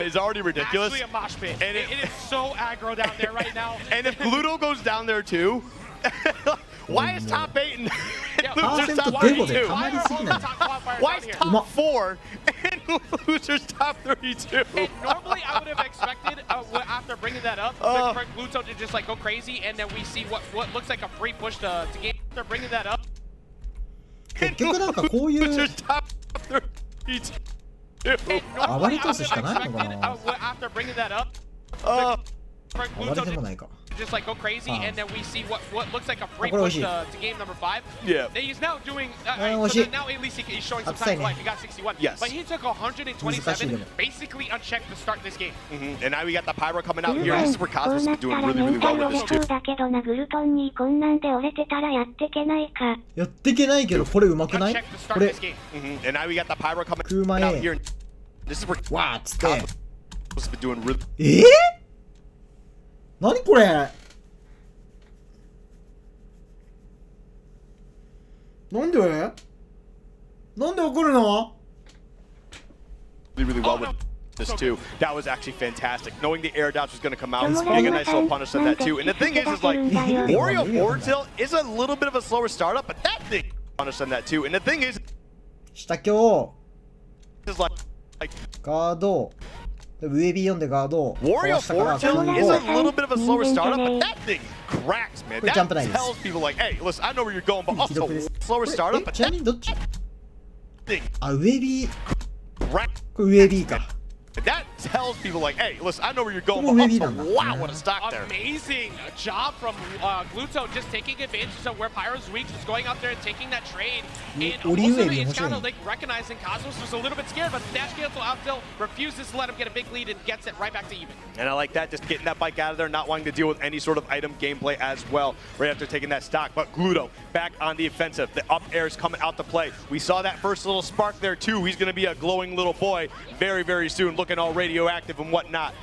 is already ridiculous. Actually a mosh pit. It is so aggro down there right now. And if Gluto goes down there too, why is top 8 and losers top 32? Why is top 4 and losers top 32? And normally I would have expected after bringing that up for Gluto to just like go crazy, and then we see what looks like a free push to game after bringing that up. 結局なんかこういう暴れトスしかないのかな。暴れでもないか。Just like go crazy, and then we see what looks like a free push to game number 5. Yeah. He's now doing. So now at least he's showing some signs of life. He got 61. Yes. But he took 127, basically unchecked to start this game. And now we got the Pyro coming out here. This is where Cosmos is doing really, really well with this too. だけどな、グルトンにこんなんで折れてたらやってけないか。やってけないけどこれうまくない？これ。And now we got the Pyro coming out here. This is where わーっつって。Cosmos has been doing really. 何これ？なんで怒るの？ really well with this too. That was actually fantastic. Knowing the air dodge was going to come out, getting a nice little punish on that too. And the thing is like, Wario forward tilt is a little bit of a slower startup, but that thing punish on that too. And the thing is, 下強 is like ガード上 B4 でガード Wario 壊したから forward tilt is a little bit of a slower startup, but that thing cracks, man. That tells people like, hey, listen, I know where you're going, but also slower startup. But ちなみにどっち thing あ上 B cracks. これ上 B か That tells people like, hey, listen, I know where you're going, but also, wow, what a stock there. Amazing job from Gluto, just taking advantage of where Pyro's weak, just going out there and taking that trade. And also it's kind of like recognizing Cosmos was a little bit scared, but the dash cancel out tilt refuses to let him get a big lead and gets it right back to even. And I like that, just getting that bike out of there, not wanting to deal with any sort of item gameplay as well, right after taking that stock. But Gluto back on the offensive. The up air is coming out to play. We saw that first little spark there too. He's going to be a glowing little boy very, very soon, looking all radioactive and whatnot.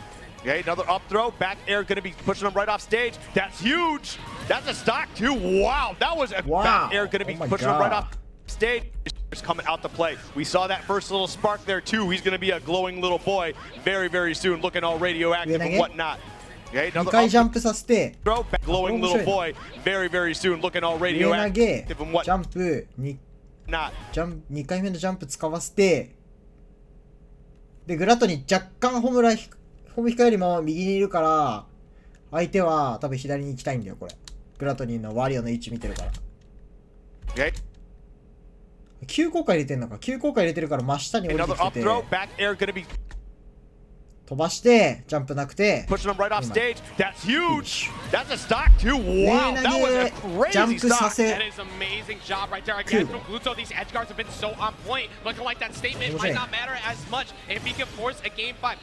Okay, another up throw. Back air going to be pushing him right off stage. That's huge. That's a stock too. Wow, that was a back air going to be pushing him right off stage. Is coming out to play. We saw that first little spark there too. He's going to be a glowing little boy very, very soon, looking all radioactive and whatnot. Okay, another 2回ジャンプさせて throw. Glowing little boy very, very soon, looking all 上投げ radioactive and ジャ whatnot. ンプ 2回目のジャンプ使わせてでグラトニー若干ホムヒカよりも右にいるから相手は多分左に行きたいんだよこれグラトニーのワリオの位置見てるから Okay. 急降下入れてんのか急降下入れてるから真下に降りて Another きて up て throw. Back air going to be 飛ばしてジャンプなくて pushing him right off stage. That's huge. That's a stock too. Wow, that was a ジャン crazy プさ stock. せ That is amazing job right there. Again, from Gluto, these edge guards have been so on point. Looking like that statement might not matter as much if he can force a game 5.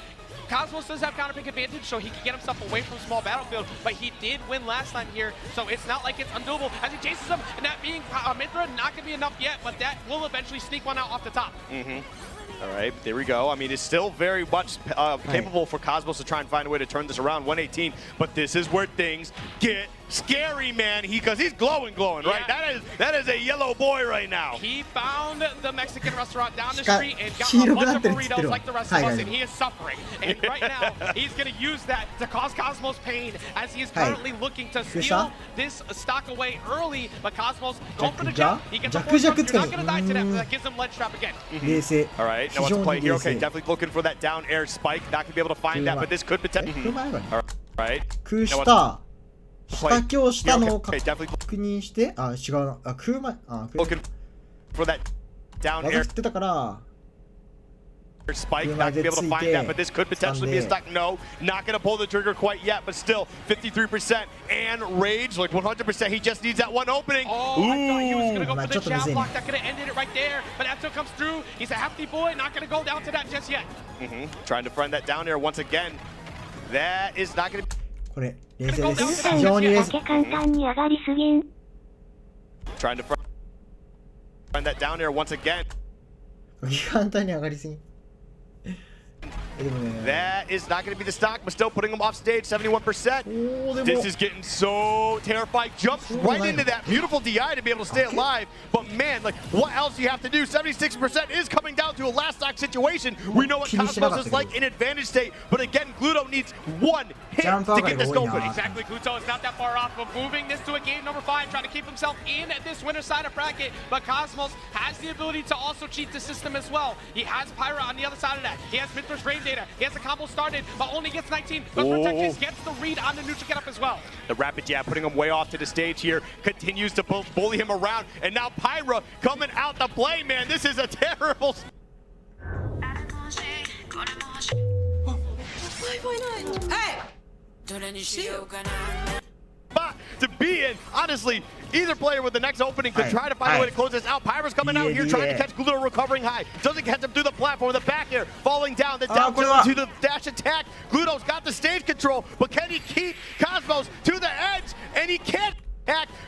Cosmos does have counter pick advantage, so he can get himself away from small battlefield, but he did win last time here, so it's not like it's undoable as he chases him, and that being Mithra, not going to be enough yet, but that will eventually sneak one out off the top. All right, there we go. I mean, it's still very much capable for Cosmos to try and find a way to turn this around. 118, but this is where things get scary, man. Because he's glowing, right? That is a yellow boy right now. He found the Mexican restaurant down the street and got a bunch of burritos like the rest of us, and he is suffering. And right now, he's going to use that to cause Cosmos pain as he is currently looking to steal this stock away early. But Cosmos going for the jump. He gets a force jump. You're not going to die to that, but that gives him ledge trap again. 冷静 All right, now what's the play here? Okay, definitely looking for that down air spike. Not going to be able to find that, but this could potentially. 車あればいい All right. 空下下強したのを確認してあ違うなあ空前あ空 Looking for that down 技 air 振ってたから spike. Not gonna be able to find that, but this could potentially be a stock. No, not gonna pull the trigger quite yet, but still 53% and rage like 100%. He just needs that one opening. Oh, I thought he was gonna go for the jab block. That could have ended it right there, but that still comes through. He's a hefty boy, not gonna go down to that just yet. Trying to find that down air once again. That is not gonna. これ冷静です非常に冷静 簡単に上がりすぎん Trying to find that down air once again. 簡単に上がりすぎ That is not going to be the stock, but still putting him off stage, 71%. This is getting so terrifying. Jumps right into that beautiful DI to be able to stay alive. But man, like, what else do you have to do? 76% is coming down to a last stock situation. We know what Cosmos is like in advantage state, but again, Gluto needs one hit to get this going. Exactly, Gluto is not that far off, but moving this to a game number 5, trying to keep himself in this winner side of bracket. But Cosmos has the ability to also cheat the system as well. He has Pyra on the other side of that. He has Mithra's Rain data. He has the combo started, but only gets 19. But Protectus gets the read on the neutral get up as well. The rapid jab putting him way off to the stage here. Continues to bully him around. And now Pyra coming out to play, man. This is a terrible... Hey! どれにしようかな But to be in, honestly, either player with the next opening could try to find a way to close this out. Pyra's coming out here trying to catch Gluto recovering high. Doesn't catch him through the platform. The back air falling down. The down to the dash attack. Gluto's got the stage control, but can he keep Cosmos to the edge? And he can't.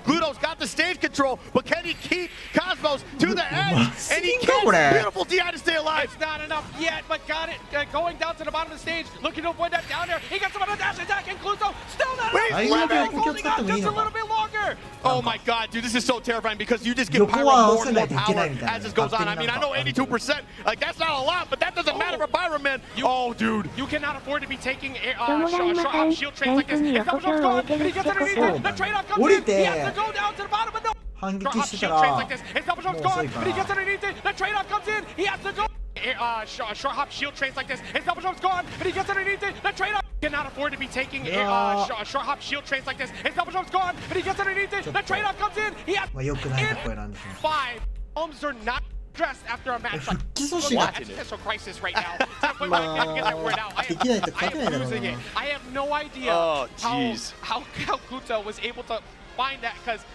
Gluto's got the stage control, but can he keep Cosmos to the edge? And he can't. Beautiful DI to stay alive. It's not enough yet, but got it. Going down to the bottom of the stage, looking to avoid that down there. He got some on the dash attack, and Gluto still not enough. Holding on just a little bit longer. here. Oh my god, dude, this is so terrifying because you just get Pyro more and more power as this goes on. I mean, I know 82%, like that's not a lot, but that doesn't matter for Pyro Man. Oh, dude. You cannot afford to be taking short shield trades like this. If double jump's gone, and he gets underneath it, the trade-off comes in. He has to go down to the bottom, but no. Short hop shield trades like this. If double jump's gone, and he gets underneath it, the trade-off comes in. He has to go. Short hop shield trades like this. His double jump's gone, and he gets underneath it. The trade-off cannot afford to be taking short hop shield trades like this. His double jump's gone, and he gets underneath it. The trade-off comes in. He has in 5. Homes are not dressed after a match like existential crisis right now. To the point where I can't get that word out. I am losing it. I have no idea how Gluto was able to find that because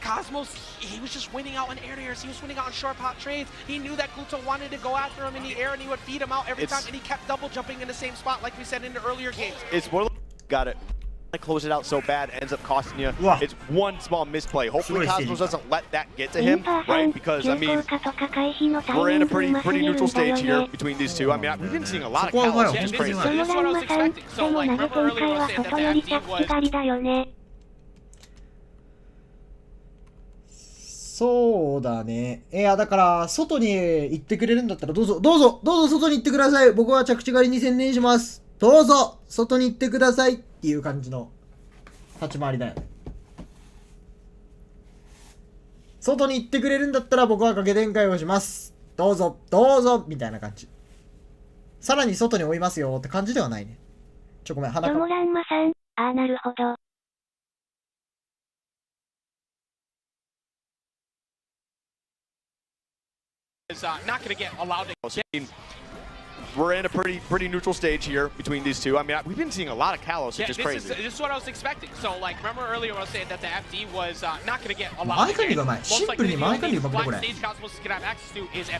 Cosmos, he was just winning out on air to airs. He was winning out on short pop trades. He knew that Gluto wanted to go after him in the air, and he would feed him out every time, and he kept double jumping in the same spot like we said in the earlier games. It's more got it. Close it out so bad, ends up costing you. It's one small misplay. Hopefully Cosmos doesn't let that get to him, right? Because, I mean, we're in a pretty neutral stage here between these two. I mean, we've been seeing a lot of cows, which is crazy. This is what I was expecting. So, like, remember earlier I was saying that the FD was... そうだね。いや、だから、外に行ってくれるんだったら、どうぞ外に行ってください。僕は着地狩りに専念します。どうぞ外に行ってくださいっていう感じの立ち回りだよ。外に行ってくれるんだったら僕は掛け展開をします。どうぞみたいな感じ。さらに外に追いますよって感じではないね。ごめん、鼻か。ドモランマさん、ああ、なるほど。is not going to get allowed to. We're in a pretty neutral stage here between these two. I mean, we've been seeing a lot of Kalos, which is crazy. This is what I was expecting. So, like, remember earlier I was saying that the FD was not going to get allowed to. Most likely the only flat stage Cosmos is going to have access to is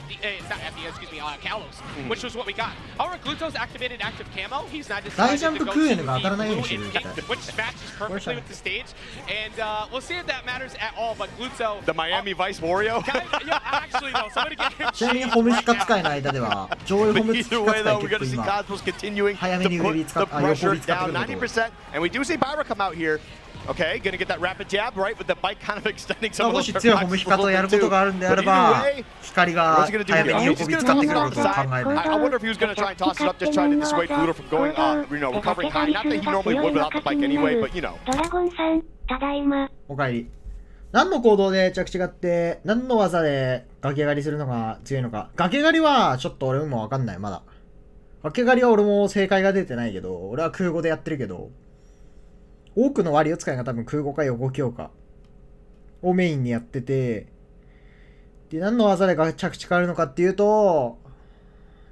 not FD, excuse me, Kalos, which was what we got. However, Gluto's activated active camo. He's not decided to go to the blue and pink, which matches perfectly with the stage. And we'll see if that matters at all, but Gluto... The Miami Vice Wario? Yeah, actually, though, somebody get him. ちなみにホムスカ使いの間では上位ホムスカ way though, we're going to see Cosmos continuing to put the pressure down 90%. And we do see Pyro come out here. Okay, going to get that rapid jab, right? With the bike kind of extending some of those. もし強いホムヒカとやることがあるんであれば、光が早めに横び使ってくることを考える。I wonder if he was going to try and toss it up, just trying to dissuade Gluto from going, recovering high. Not that he normally would without the bike anyway, but you know. ドラゴンさん、ただいま。おかえり。何の行動で着地があって、何の技で崖狩りするのが強いのか。崖狩りはちょっと俺もわかんない、まだ。崖狩りは俺も正解が出てないけど、俺は空語でやってるけど、多くのワリオ使いが多分空語か横強化をメインにやってて、で、何の技で着地変わるのかっていうと、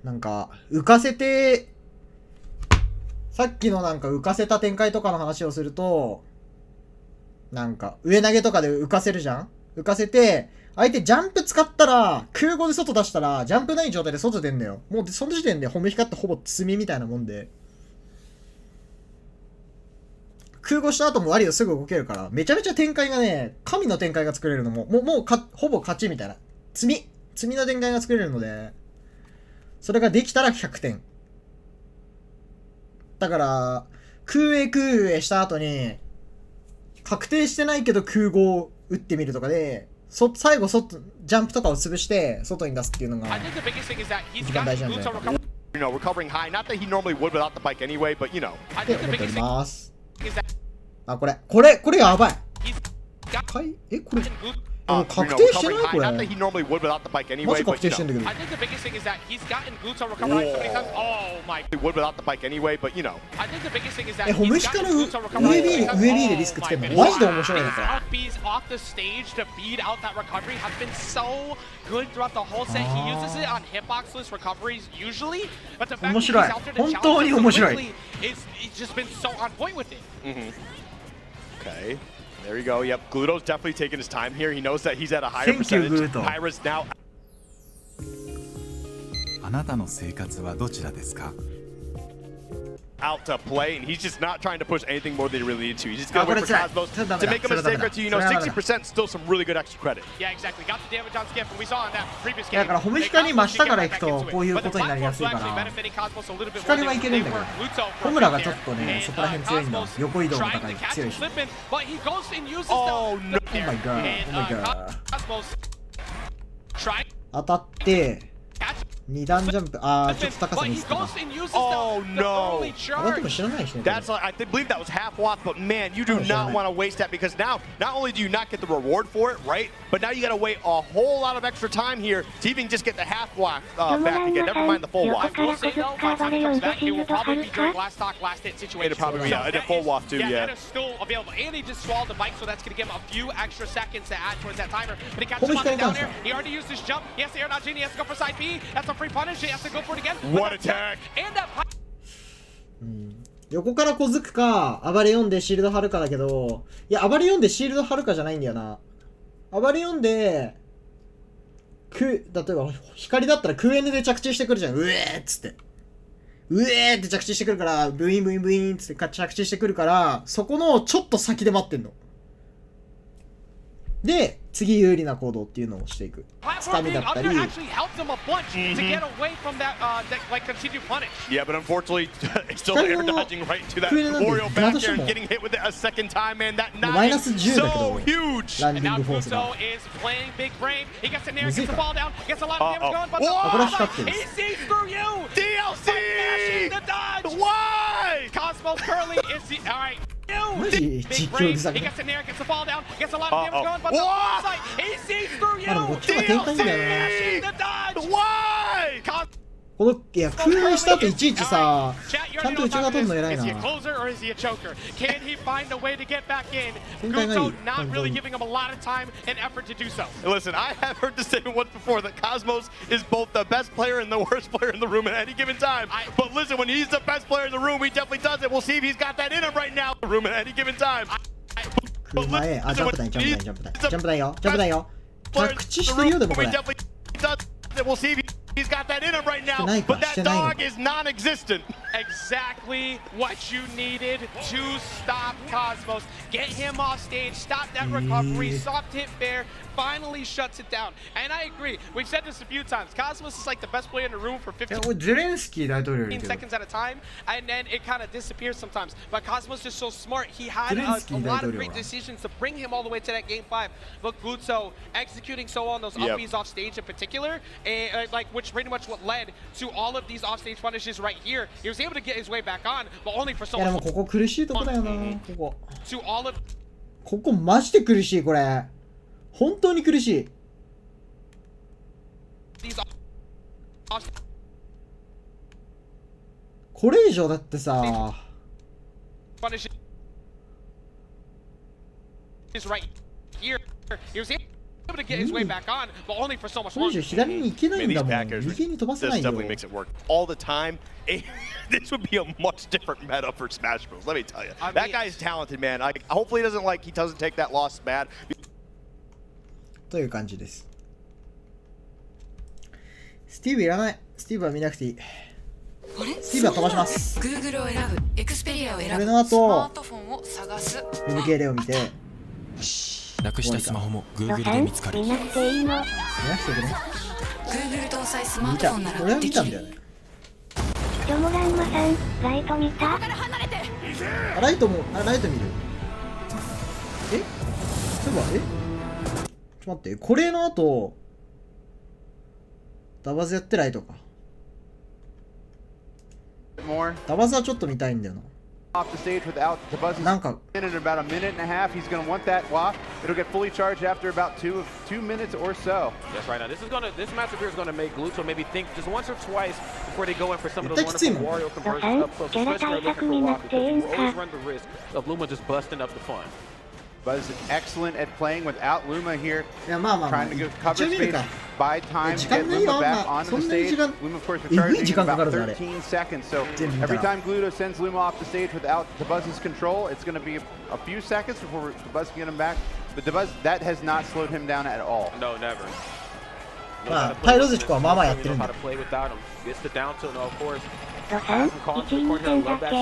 なんか、浮かせて、さっきのなんか浮かせた展開とかの話をすると、なんか、上投げとかで浮かせるじゃん？浮かせて、相手ジャンプ使ったら、空語で外出したら、ジャンプない状態で外出んだよ。もうその時点でホムヒカってほぼ積みみたいなもんで。空語した後もワリオすぐ動けるから、めちゃめちゃ展開がね、神の展開が作れるのも、ほぼ勝ちみたいな。積みの展開が作れるので、それができたら100点。だから、空営した後に、確定してないけど空語を打ってみるとかで、最後ジャンプとかを潰して外に出すっていうのが一番大事なんじゃないかな。recovering high. Not that he normally would without the bike anyway, but you know. で思っております。あ、これやばい。これ確定してないこれ。マジ確定してんだけど。ホムヒカの上 B でリスクつけるのマジで面白いねこれ。面白い。本当に面白い。Okay. There you go. Yep, Gluto's definitely taking his time here. He knows that he's at a higher percentage. Pyra's now. あなたの生活はどちらですか？ out to play, and he's just not trying to push anything more than he really needs to. He's just going to wait for Cosmos to make a mistake or two. You know, 60% still some really good extra credit. Yeah, exactly. Got the damage on Skiff, and we saw in that previous game. だからホムヒカに真下から行くとこういうことになりやすいから光はいけるんだけどホムラがちょっとねそこら辺強いんだ横移動も高い強いし Oh no! Oh my god, oh my god 当たって2段ジャンプちょっと高さミスった Oh no! あでも知らないしね That's I believe that was half watt, but man, you do not want to waste that because now not only do you not get the reward for it, right? But now you got to wait a whole lot of extra time here to even just get the half watt back again. Never mind the full watt. We'll say though, by the time he comes back, it will probably be during last stock, last hit situation. It'll probably be a full watt too, yeah. That is still available, and he just swallowed the bike, so that's going to give him a few extra seconds to add towards that timer. But he catches him on the down there. He already used his jump. He has the air dodge in. He has to go for side B. That's a free punish. He has to go for it again. What attack! And that 横から小づくか暴れ読んでシールド張るかだけどいや暴れ読んでシールド張るかじゃないんだよな暴れ読んで例えば光だったら空 N で着地してくるじゃんうえーっつってうえーって着地してくるからブインブインブインっつって着地してくるからそこのちょっと先で待ってんので次有利な行動っていうのをしていくつかみだったり Yeah, but unfortunately, still air dodging right to that Oriole back there and getting hit with it a second time, man. That knife is so huge. And now Gluto is playing big brain. He gets in there, gets the ball down, gets a lot of damage going, but he sees through you. DLC! The dodge. Why? Cosmos currently is the all right. Big brain. He gets in there, gets the ball down, gets a lot of damage going, but he sees through you. DLC! Why? このいや空にした後いちいちさちゃんと内側取るの偉いな Can he find a way to get back in? Gluto not really giving him a lot of time and effort to do so. Listen, I have heard this statement once before that Cosmos is both the best player and the worst player in the room at any given time. But listen, when he's the best player in the room, he definitely does it. We'll see if he's got that in him right now. The room at any given time. 空前ジャンプ台ジャンプ台よジャンプ台よ着地してるよでもこれ We'll see if he's got that in him right now, but that dog is non-existent. Exactly what you needed to stop Cosmos. Get him off stage, stop that recovery, soft hit fair, finally shuts it down. And I agree, we've said this a few times, Cosmos is like the best player in the room for 15 seconds at a time, and then it kind of disappears sometimes. But Cosmos is just so smart, he had a lot of great decisions to bring him all the way to that game 5. Look, Gluto executing so well on those upbeats off stage in particular, and like which pretty much what led to all of these offstage punishes right here. He was able to get his way back on, but only for so いやでも long. ここ苦しいとこだよなここ To all of ここマジで苦しいこれ本当に苦しい these off これ以上だってさ punishes right here. He was able to get his way back on, but only for so much これ以 longer. 上左に行けないんだもん右に飛ばせ This ないよ definitely makes it work all the time. This would be a much different meta for Smash Bros. Let me tell you, that guy is talented, man. Hopefully, he doesn't take that loss bad. という感じですスティーブいらないスティーブは見なくていいスティーブは飛ばします Google を選ぶエクスペリアを選ぶこれの後スマートフォンを探す MKL を見てなくしたスマホも Google で見つかる見なくていいの。見なくていいね Google 搭載スマー見たトフォンなこれはらできる見たんだよねジョモランマさん、ライト見た？ライトもライト見るそういえばちょっと待ってこれの後ダバズやってライトかダバズはちょっと見たいんだよなoff the stage without the buzz in about a minute and a half. He's going to want that WAF. It'll get fully charged after about two minutes or so. That's right. Now this matchup here is going to make Gluto maybe think just once or twice before they go in for some of those wonderful Wario conversions up close, especially looking for WAF, because you always run the risk of Luma just busting up the fun. Buzz is excellent at playing without Luma here. いやまあまあまあ Trying to cover 一応見る space, か buy time, 時 get 間ないよ Luma ま back あ onto そ the んなに時 stage. 間 Luma, of course, えぐい recharging 時 in 間か about かるぞあれ 13 seconds. So 全部見た every time Gluto sends Luma off the stage without the Buzz's control, it's going to be a few seconds before the Buzz can get him back. But the Buzz, that has not slowed him down at all. No, never. まあタイロズチコはまあまあやってるんだ How to play without him. Gets the down tilt, of course. ド3、1、2点だけ。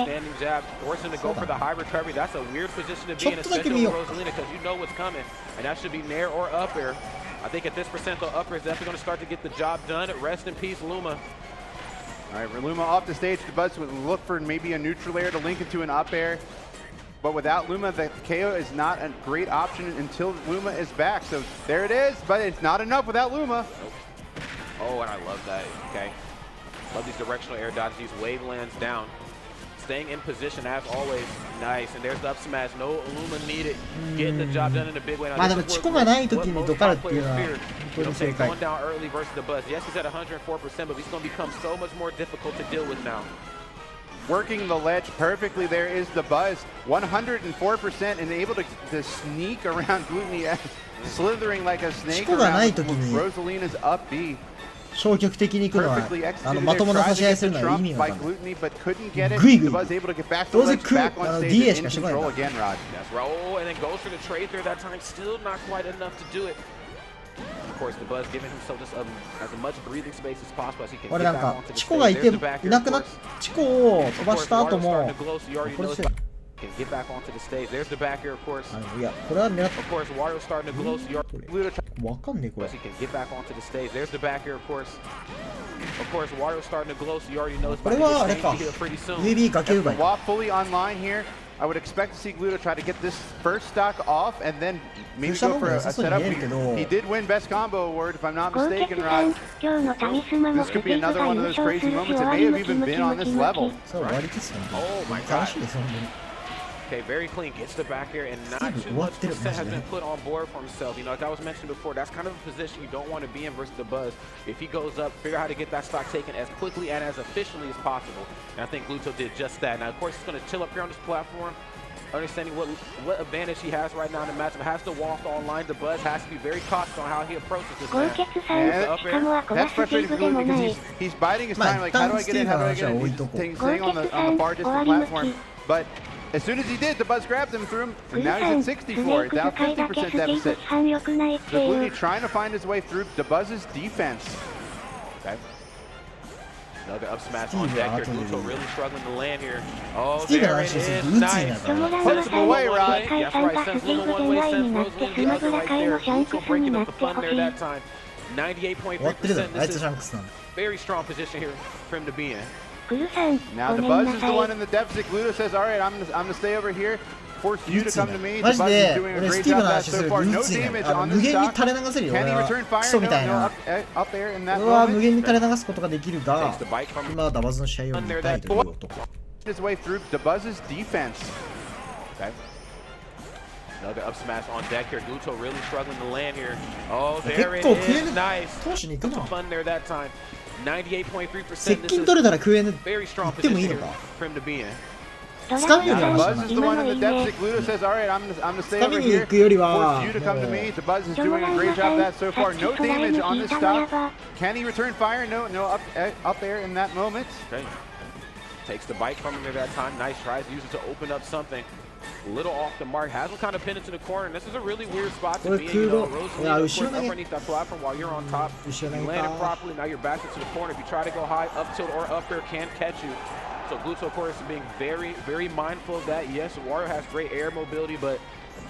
I think at this percent, though, upper is definitely going to start to get the job done. Rest in peace, Luma. All right, Luma off the stage. The Buzz would look for maybe a neutral air to link into an up air. But without Luma, the KO is not a great option until Luma is back. So there it is, but it's not enough without Luma. Nope. Oh, and I love that. Okay. Love these directional air dodges. These wave lands down. Staying in position as always. Nice. And there's the up smash. No Luma needed. Getting the job done in a big way. まあでもチコがない時にドカルっていうのは本当に正解。 Going down early versus the Buzz. Yes, he's at 104%, but he's going to become so much more difficult to deal with now. Working the ledge perfectly there is the Buzz. 104% and able to sneak around Glutonny, slithering like a snake around Rosalina's up B. 消極的に行くのはまともな差し合いするのは意味がわかんない。グイグイどうせDA しかしてこないんだ。 And then goes for the trade there that time. Still not quite enough to do it. Of course, the Buzz giving himself just as much breathing space as possible as he can. 俺なんかチコがいていなくなっチコを飛ばした後もこれして Can get back onto the stage. There's the back air, of course. いやこれは狙っ Of course, Wario starting to glow. So you're わかんねえこれ。 He can get back onto the stage. There's the back air, of course. Of course, Wario starting to glow. So you already know it's about to get here pretty soon. UAB かけるばい。 While fully online here, I would expect to see Gluto try to get this first stock off and then maybe go for a setup. He did win Best Combo Award, if I'm not mistaken, Rod. This could be another one of those crazy moments. It may have even been on this level. Oh my gosh. Okay, very clean. Gets the back air, and not too much percent has been put on board for himself. You know, like I was mentioning before, that's kind of a position you don't want to be in versus the Buzz. If he goes up, figure out how to get that stock taken as quickly and as efficiently as possible. And I think Gluto did just that. Now, of course, he's going to chill up here on this platform, understanding what advantage he has right now in the matchup. Has to walk online. The Buzz has to be very cautious on how he approaches this man. That's frustrating for Gluto because he's biding his time. Like, how do I get in? How do I get in? He's staying on the far distant platform. But as soon as he did, the Buzz grabbed him, threw him, and now he's at 64, down 50% deficit. So Glutonny trying to find his way through the Buzz's defense. Okay. Another up smash on deck here. Gluto really struggling to land here. Oh, there it is. Nice. Puts him away, Rod. That's right. Sends Luma one way, sends Rosalina the other right there. Gluto breaking up the fun there that time. 98.3%. This is very strong position here for him to be in. Now the Buzz is the one in the deficit. Gluto says, all right, I'm gonna stay over here. Force you to come to me. The Buzz is doing a great job of that so far. No damage on this stock. Can he return fire? No, up there in that moment. 無限に垂れ流すことができるが、今はダバズの試合を見たいという男。 His way through the Buzz's defense. Okay. Another up smash on deck here. Gluto really struggling to land here. Oh, there it is. Nice. Some fun there that time. 98.3%. 接近取れたらクエン行 Very strong ってもいい position の here か。 for him to be in. つかみよりは Buzz is the one in the deficit. Gluto says, all right, I'm gonna stay over に here. 行くよりは Force you to come to me. The Buzz is doing a great job of that so far. No damage on this stock. Can he return fire? No, up there in that moment. Okay. Takes the bite from him there that time. Nice tries to use it to open up something. A little off the mark. Has him kind of pinned into the corner. And this is a really weird spot to be in. You know, Rosalina, of course, underneath that platform while you're on top. You land it properly. Now you're back into the corner. If you try to go high, up tilt or up air can catch you. So Gluto, of course, is being very, very mindful of that. Yes, Wario has great air mobility, but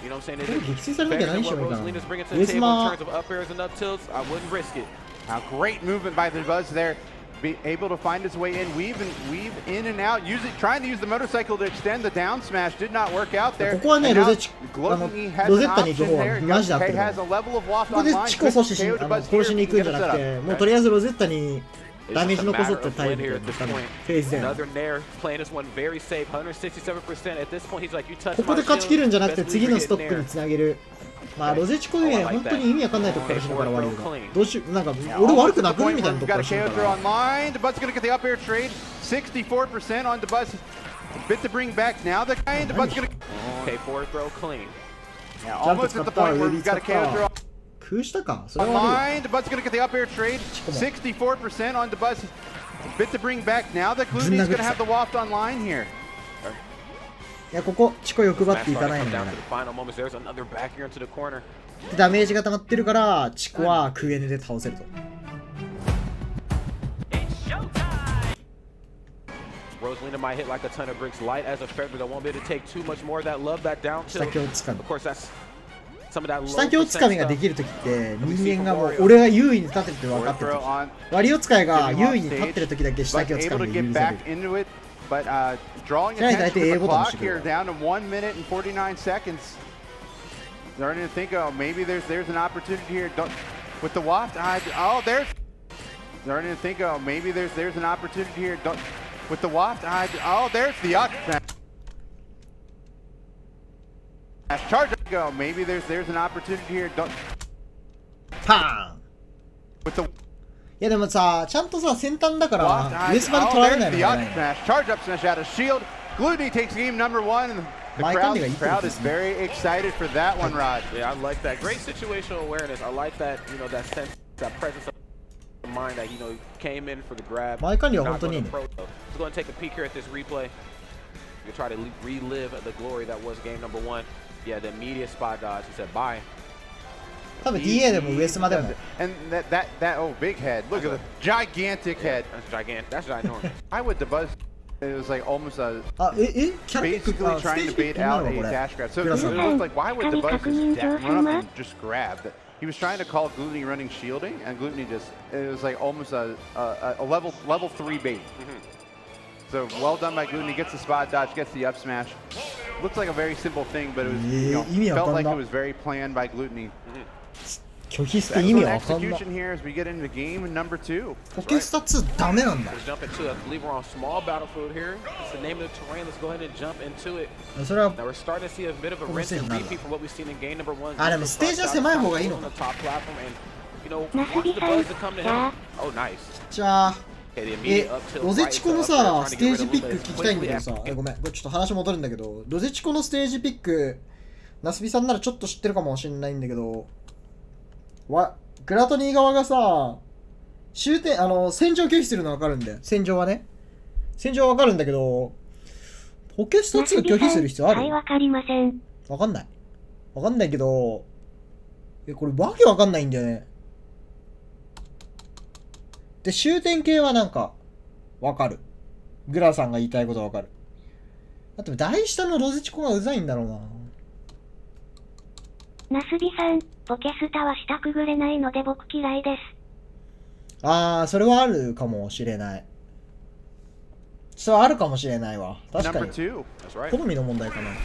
you know what I'm saying? It's better than what Rosalina's bringing to the table in terms of up airs and up tilts. I wouldn't risk it. Now, great movement by the Buzz there. Be able to find his way in, weave in and out, trying to use the motorcycle to extend the down smash. Did not work out there. ここはね、ロゼッタに行く方はマジで合ってる。ここでチコ阻止し、殺しに行くんじゃなくて、もうとりあえずロゼッタにダメージ残そうってタイプでフェーズで。ここで勝ち切るんじゃなくて次のストックにつなげる。まあロゼチコね、本当に意味わかんないとこから死ぬから悪いよ。どうしよう、なんか俺悪くなくみたいなとこから死ぬから。The Buzz gonna get the up air trade. 64% on the Buzz. Bit to bring back now. The guy in the Buzz gonna. Okay, forward throw clean. Yeah, almost at the point where we've got a KO throw. 空したか。それは悪い。The Buzz gonna get the up air trade. 64% on the Buzz. Bit to bring back now. The Glutonny's gonna have the waft online here. いやここチコ欲張っていかないのよね。ダメージが溜まってるからチコはクエネで倒せると。Rosalina might hit like a ton of bricks light as a fair, but I won't be able to take too much more of that love back down to. Of course, that's some of that low. 下手をつかみができるときって人間がもう俺が優位に立ってるって分かってる。割りを使いが優位に立ってるときだけ下手をつかみが許される。But drawing attention to the clock here down to 1 minute and 49 seconds. Starting to think, oh, maybe there's an opportunity here. With the waft, oh, there's. Starting to think, oh, maybe there's an opportunity here. With the waft, oh, there's the up smash. Charge. Go. Maybe there's an opportunity here. Pam. With the. いやでもさ、ちゃんとさ、先端だから上スマで取られないのがね。Charge up smash out of shield. Glutonny takes game number 1. And the crowd is very excited for that one, Rod. Yeah, I like that. Great situational awareness. I like that, you know, that sense, that presence of mind that, you know, came in for the grab. 前管理は本当にいいね。Let's go and take a peek here at this replay. You try to relive the glory that was game number 1. Yeah, the immediate spot dodge. He said bye. 多分 DA でも上スマでも。And that oh big head. Look at the gigantic head. That's gigantic. That's ginormous. I would the buzz. It was like almost a basically trying to bait out a dash grab. So it was like, why would the buzz just run up and just grab? He was trying to call Glutonny running shielding, and Glutonny just, it was like almost a level 3 bait. So well done by Glutonny. Gets the spot dodge, gets the up smash. Looks like a very simple thing, but it was, you know, felt like it was very planned by Glutonny. 拒否して意味わかんない。ポケスタ2ダメなんだ。それはこのせいになる。あ、でもステージは狭い方がいいのか。ナスビさん、じゃあ、ロゼチコのさ、ステージピック聞きたいんだけどさ、ごめん、これちょっと話戻るんだけど、ロゼチコのステージピック、ナスビさんならちょっと知ってるかもしれないんだけど、グラトニー側がさ、戦場拒否するの分かるんだよ。戦場はね。戦場は分かるんだけど、ポケスト2拒否する必要ある？はい、分かりません。分かんない。分かんないけど、これわけ分かんないんだよね。で、終点系はなんか、分かる。グラさんが言いたいことは分かる。あと、台下のロゼチコがうざいんだろうな。ナスビさん、ポケスタは下くぐれないので僕嫌いです。あー、それはあるかもしれない。それはあるかもしれないわ。確かに。好みの問題かな。警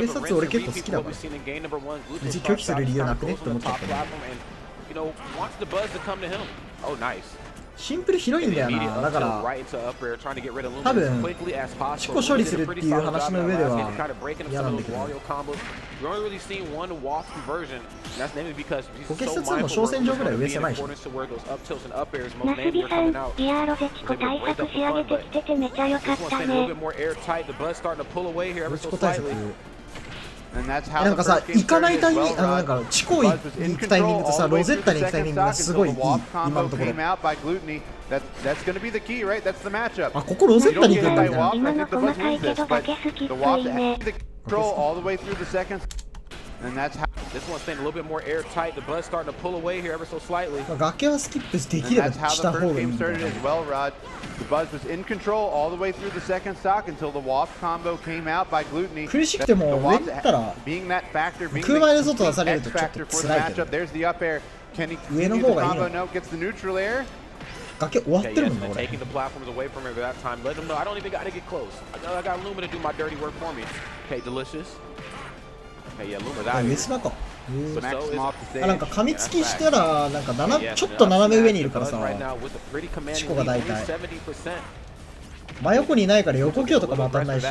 察俺結構好きだから。別に拒否する理由なくねって思っちゃったね。シンプル広いんだよな。だから多分チコ処理するっていう話の上では嫌なんだけど、ポケス2も小戦場ぐらい上狭いし。ナスビさん、リアロゼチコ対策仕上げてきててめちゃ良かったね。ロゼチコ対策なんかさ、行かないタイミング、なんかチコに行くタイミングとさ、ロゼッタに行くタイミングがすごいいい、今のところ。あ、ここロゼッタに行くんだみたいな。今の細かいけどだけ好きっぽいね。崖はスキップできればした方がいいんだよ。苦しくても上に行ったら空前で外出されるとちょっと辛いけど、上の方がいいの。崖終わってるもんな、俺。上スマか。なんか噛みつきしたらなんかちょっと斜め上にいるからさ、チコが大体真横にいないから横強とかも当たんないし、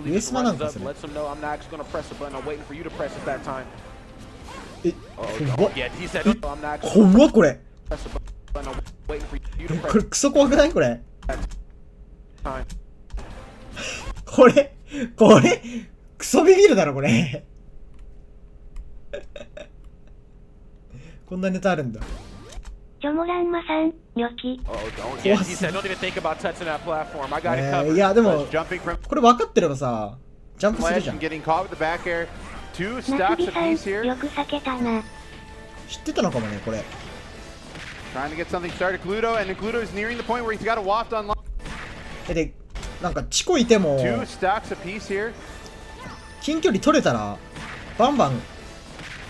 上スマなんかする。怖っこれ。これクソ怖くないこれ。これクソビビるだろこれ。こんなネタあるんだ。チョモランマさん、ニョキ。いやでもこれ分かってればさ、ジャンプするじゃん。ナスビさん、よく避けたな。知ってたのかもねこれ。で、なんかチコいても近距離取れたらバンバン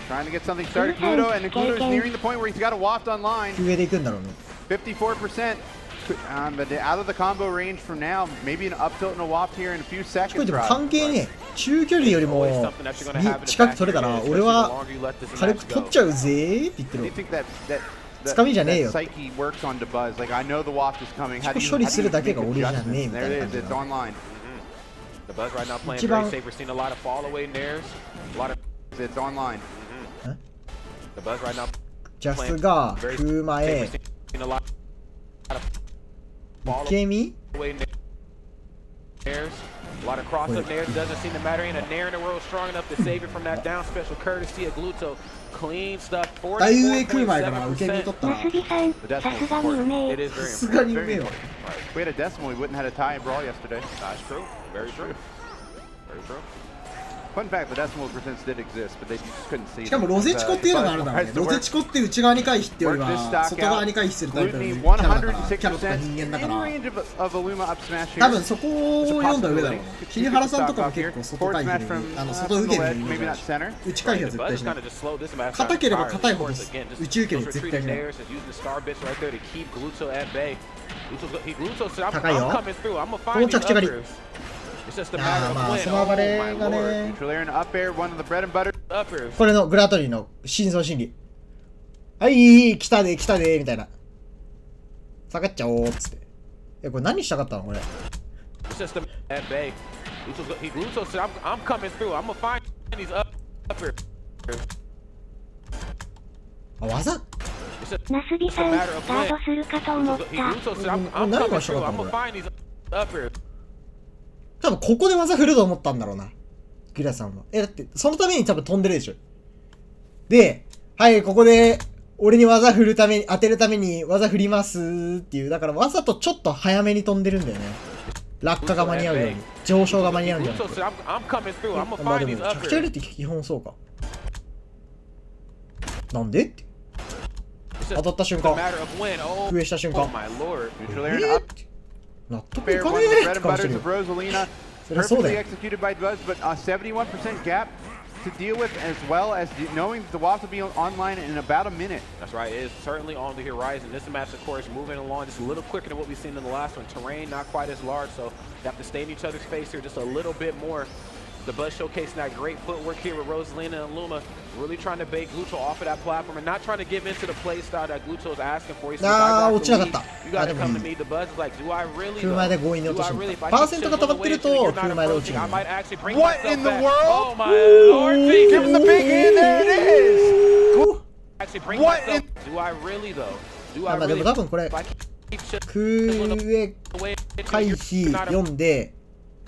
Trying to get something started. Gluto, and Gluto is nearing the point where he's got a waft online. 上で行くんだろうね。54%. But out of the combo range from now, maybe an up tilt and a waft here in a few seconds. 関係ねえ。中距離よりも近く取れたら俺は軽く取っちゃうぜーって言ってる。つかみじゃねえよ。処理するだけが俺じゃねえみたいな感じだ。一番ジャスが風前受け身A lot of cross up nairs doesn't seem to matter. And a nair in a row strong enough to save it from that down special courtesy of Gluto. Clean stuff. 44.7%. It is very important. We had a decimal, we wouldn't have had a tie in brawl yesterday. That's true. Very true. Very true. Fun fact, the decimal percents did exist, but they just couldn't see. しかもロゼチコっていうのがあるんだろうね。ロゼチコって内側に回避ってよりは外側に回避するタイプのキャラだから、キャラとか人間だから。多分そこを読んだ上だろうね。桐原さんとかも結構外回避で、外受け身に内回避は絶対しない。硬ければ硬いほど内受け身絶対しない。高いよ。この着地狩り。まあその暴れがね、これのグラトリーの深層心理。はい来たで来たでみたいな。下がっちゃおうっつって。これ何したかったのこれ。あ、技ナスビさん、ガードするかと思った。何がしたかったのこれ。多分ここで技振ると思ったんだろうな。ギラさんは。だってそのために多分飛んでるでしょ。で、はいここで俺に技振るために当てるために技振りますっていう、だからわざとちょっと早めに飛んでるんだよね。落下が間に合うように、上昇が間に合うんじゃなくて。まあでも着地入れって基本そうか。なんでって。当たった瞬間、上した瞬間。納得いかねえって顔してるよ。そりゃそうだよ。To deal with, as well as knowing the waft will be online in about a minute. That's right. It is certainly on the horizon. This match, of course, moving along just a little quicker than what we've seen in the last one. Terrain not quite as large, so you have to stay in each other's face here just a little bit more. The Buzz showcasing that great footwork here with Rosalina and Luma, really trying to bake Gluto off of that platform and not trying to give into the play style that Gluto is asking for. You got to come to me. The Buzz is like, do I really? Do I really? If I should just go away to you're not approaching, I might actually bring what in the back. world? Oh my Lord! Give him the big hand. There it is. Actually bring myself. Do I really though? Do I really? 多分これ空回避読んで。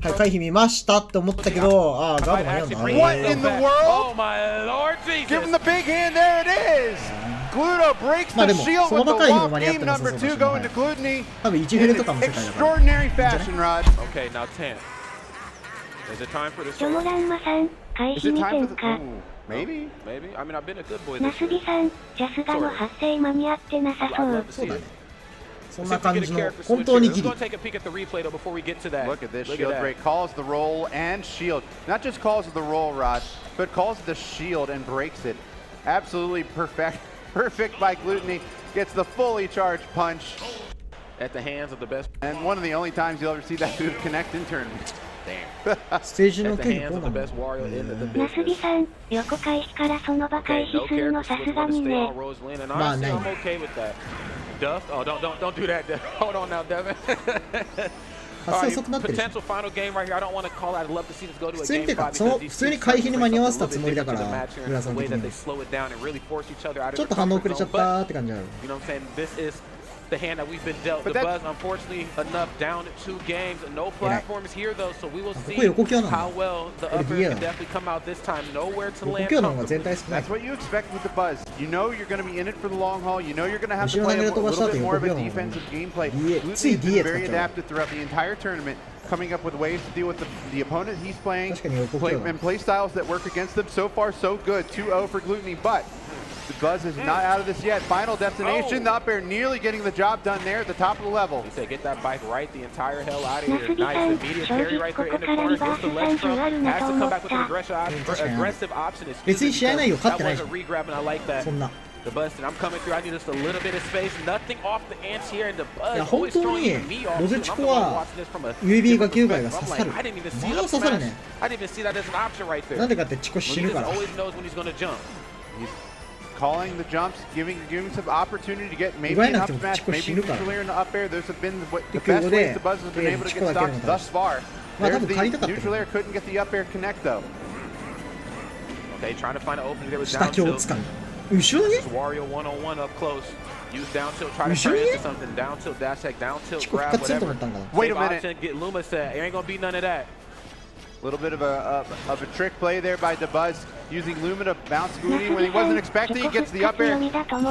はい、回避見ましたって思ったけど、ああ、ガード間に合うんだ。What in the world? Oh my Lord Jesus! Give him the big hand. There it is. Gluto breaks the shield with the lock. Game number 2 going to Glutonny. 多分1ヘルとかも世界だから。Extraordinary fashion, Rod. Okay, now 10. Is it time for the ジョモランマさん、回避見てんか。Maybe. Maybe. I mean, I've been a good boy. ナスビさん、ジャスガの発生間に合ってなさそう。そうだね。そんな感じの本当にギリ。Look at this shield break. Calls the roll and shield. Not just calls the roll, Rod, but calls the shield and breaks it. Absolutely perfect. Perfect by Glutonny. Gets the fully charged punch. At the hands of the best. And one of the only times you'll ever see that move connect in tournament. Damn. ステージの結構どうなの？ナスビさん、横回避からその場回避するのさすがにね。まあね。Duff? Oh, don't do that, Duff. Hold on now, Devin. 発生遅くなってるし。Potential final game right here. I don't want to call it. I'd love to see this go to a 普通に game てか、普通に回避に間に合わせたつもりだから、グラさん的に。ちょっと反応遅れちゃったって感じある。You know what I'm saying? This is the hand that we've been dealt. The Buzz, unfortunately, enough down to 2 games. No platforms here though, so we will see how well the upper can definitely come out this time. Nowhere to land. That's what you expect with the Buzz. You know you're going to be in it for the long haul. You know you're going to have to play a little bit more of a defensive gameplay. Glutonny's been very adaptive throughout the entire tournament, coming up with ways to deal with the opponent he's playing and play styles that work against them. So far, so good. 2-0 for Glutonny, but the Buzz is not out of this yet. Final destination, the up air nearly getting the job done there at the top of the level. He said, get that bike right the entire hell out of here. Nice, immediate carry right there in the corner. Gets the left throw. Has to come back with an aggressive option. That was a re-grab, and I like that. The Buzz, and I'm coming through. I need just a little bit of space. Nothing off the ants here, and the Buzz always throwing me off. I'm watching this from a different perspective. I'm like, I didn't even see up smash. I didn't even see that as an option right there. He just always knows when he's going to jump. He's calling the jumps, giving some opportunity to get maybe an up smash, maybe clear in the up air. Those have been the best ways the Buzz has been able to get stocks thus far. There's the neutral air, couldn't get the up air connect though. Okay, trying to find an opening there with down tilt. Wario one-on-one up close. Use down tilt, try to turn into something. Down tilt, dash tech, down tilt, grab, whatever. Wait a minute. Get Luma said, there ain't gonna be none of that. A little bit of a trick play there by DeBuzz, using Luma to bounce Glutonny when he wasn't expecting. He gets the up air.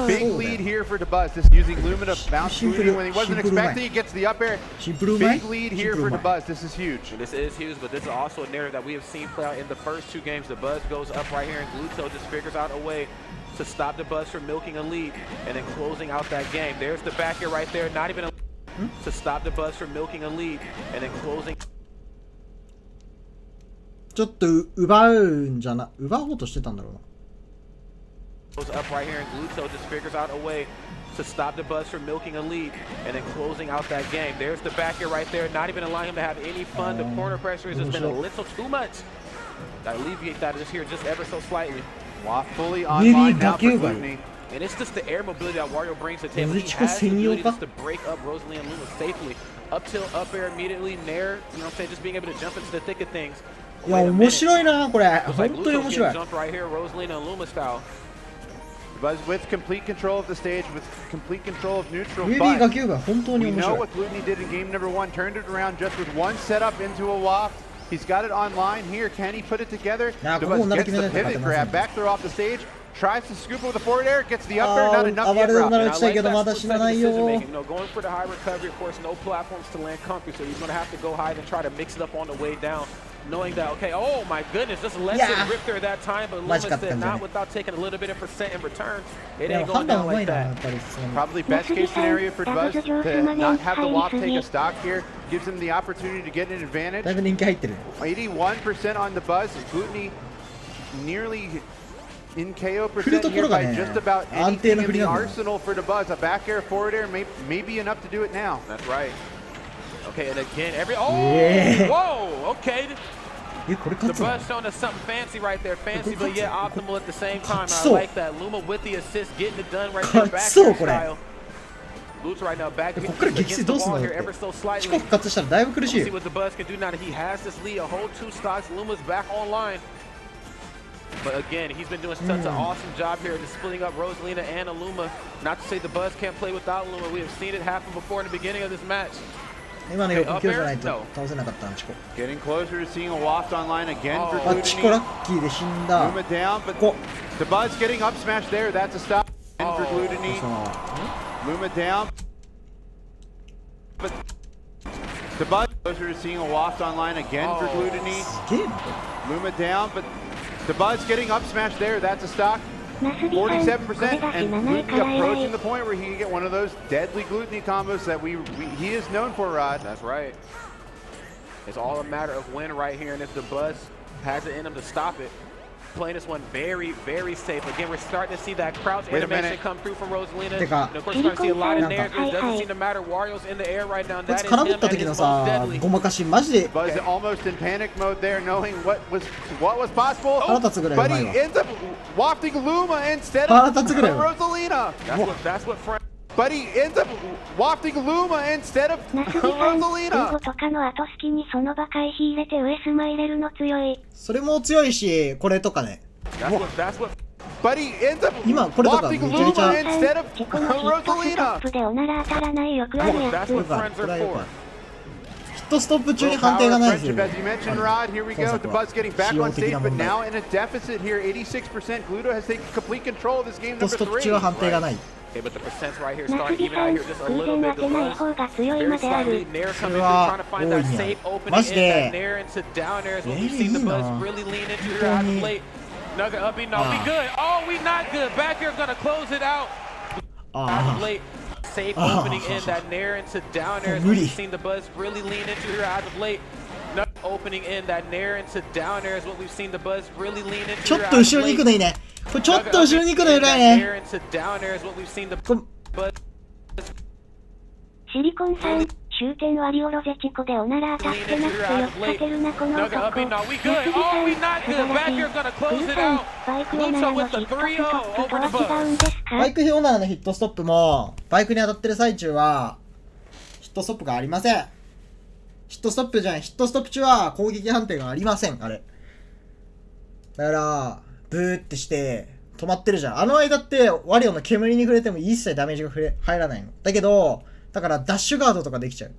Big lead here for DeBuzz. This using Luma to bounce Glutonny when he wasn't expecting. He gets the up air. Big lead here for DeBuzz. This is huge. This is huge, but this is also a narrative that we have seen play out in the first two games. DeBuzz goes up right here, and Gluto just figures out a way to stop DeBuzz from milking a lead and then closing out that game. There's the back air right there. Not even to stop DeBuzz from milking a lead and then closing. ちょっと奪うんじゃな、奪おうとしてたんだろうな。 Goes up right here, and Gluto just figures out a way to stop DeBuzz from milking a lead and then closing out that game. There's the back air right there. Not even allowing him to have any fun. The corner pressure has just been a little too much. Gotta alleviate that just here, just ever so slightly. Fully online now for Glutonny. And it's just the air mobility that Wario brings to the table. He has the ability just to break up Rosalie and Luma safely. Up tilt, up air immediately, nair, you know what I'm saying, just being able to jump into the thick of things. いや、面白いな、これ。本当に面白い。 Jump right here, Rosalie and Luma style. Buzz with complete control of the stage, with complete control of neutral. We know what Glutonny did in game number one, turned it around just with one setup into a waft. He's got it online here. Can he put it together? DeBuzz gets the pivot grab, back throw off the stage, tries to scoop it with a forward air, gets the up air, not enough yet. I like that decision making. You know, going for the high recovery, of course, no platforms to land comfy, so he's going to have to go high and try to mix it up on the way down. Knowing that, okay, oh my goodness, just lets it rip there that time, but Luma said not without taking a little bit of percent in return. It ain't going down like that. Probably best case scenario for Buzz to not have the WAP take a stock here. Gives him the opportunity to get an advantage. 81% on the Buzz. Glutonny nearly in KO percent here by just about anything in the arsenal for the Buzz. A back air, forward air may be enough to do it now. That's right. Okay, and again, whoa, okay. The Buzz showing us something fancy right there. Fancy, but yet optimal at the same time. I like that. Luma with the assist, getting it done right there. Back style. Boots right now, back against the ball here ever so slightly. We'll see what the Buzz can do now that he has this lead. A whole two stocks. Luma's back online. But again, he's been doing such an awesome job here just splitting up Rosalina and Luma. Not to say the Buzz can't play without Luma. We have seen it happen before in the beginning of this match. Getting closer to seeing a waft online again for Glutonny. Luma down, but the Buzz getting up smash there. That's a stop for Glutonny. Luma down, but the Buzz closer to seeing a waft online again for Glutonny. Luma down, but the Buzz getting up smash there. That's a stock. 47%, and Glutonny approaching the point where he can get one of those deadly Glutonny combos that he is known for, Rod. That's right. It's all a matter of when right here, and if the Buzz has it in him to stop it. Playing this one very, very safe. Again, we're starting to see that crouch animation come through from Rosalina. And of course, we're starting to see a lot of nair. It doesn't seem to matter. Wario's in the air right now. That is him at his most deadly. Buzz almost in panic mode there, knowing what was possible. But he ends up wafting Luma instead of Rosalina. That's what Frank. But he ends up wafting Luma instead of Rosalina. それも強いし、これとかね。But he ends up wafting Luma instead of Rosalina. That's what friends are for. ヒットストップ中に判定がないですよ。 As you mentioned, Rod, here we go. The Buzz getting back on stage, but now in a deficit here. 86%. Gluto has taken complete control of this game number 3. ヒットストップ中は判定がない。 Okay, but the percents right here starting even out here just a little bit. The Buzz very slightly nair coming through, trying to find that safe opening in that nair into down air is what we see the Buzz really lean into here out of late. Nugget up B, no, we good. Oh, we not good. Back here gonna close it out. Late, safe opening in that nair into down air. We've seen the Buzz really lean into here as of late. Nugget opening in that nair into down air is what we've seen the Buzz really lean into. ちょっと後ろに行くのいいね。これちょっと後ろに行くの偉いね。シリコンさん、終点ワリオロゼチコでおなら当たってなくてよっかけるなこの男。ヤスビさん、素晴らしい。グルさん、バイクオナラのヒットストップとは違うんですか？バイクオナラのヒットストップも、バイクに当たってる最中は、ヒットストップがありません。ヒットストップ中は攻撃判定がありません、あれ。だから、ブーってして、止まってるじゃん。あの間って、ワリオの煙に触れても一切ダメージが入らないの。だけど、だからダッシュガードとかできちゃう。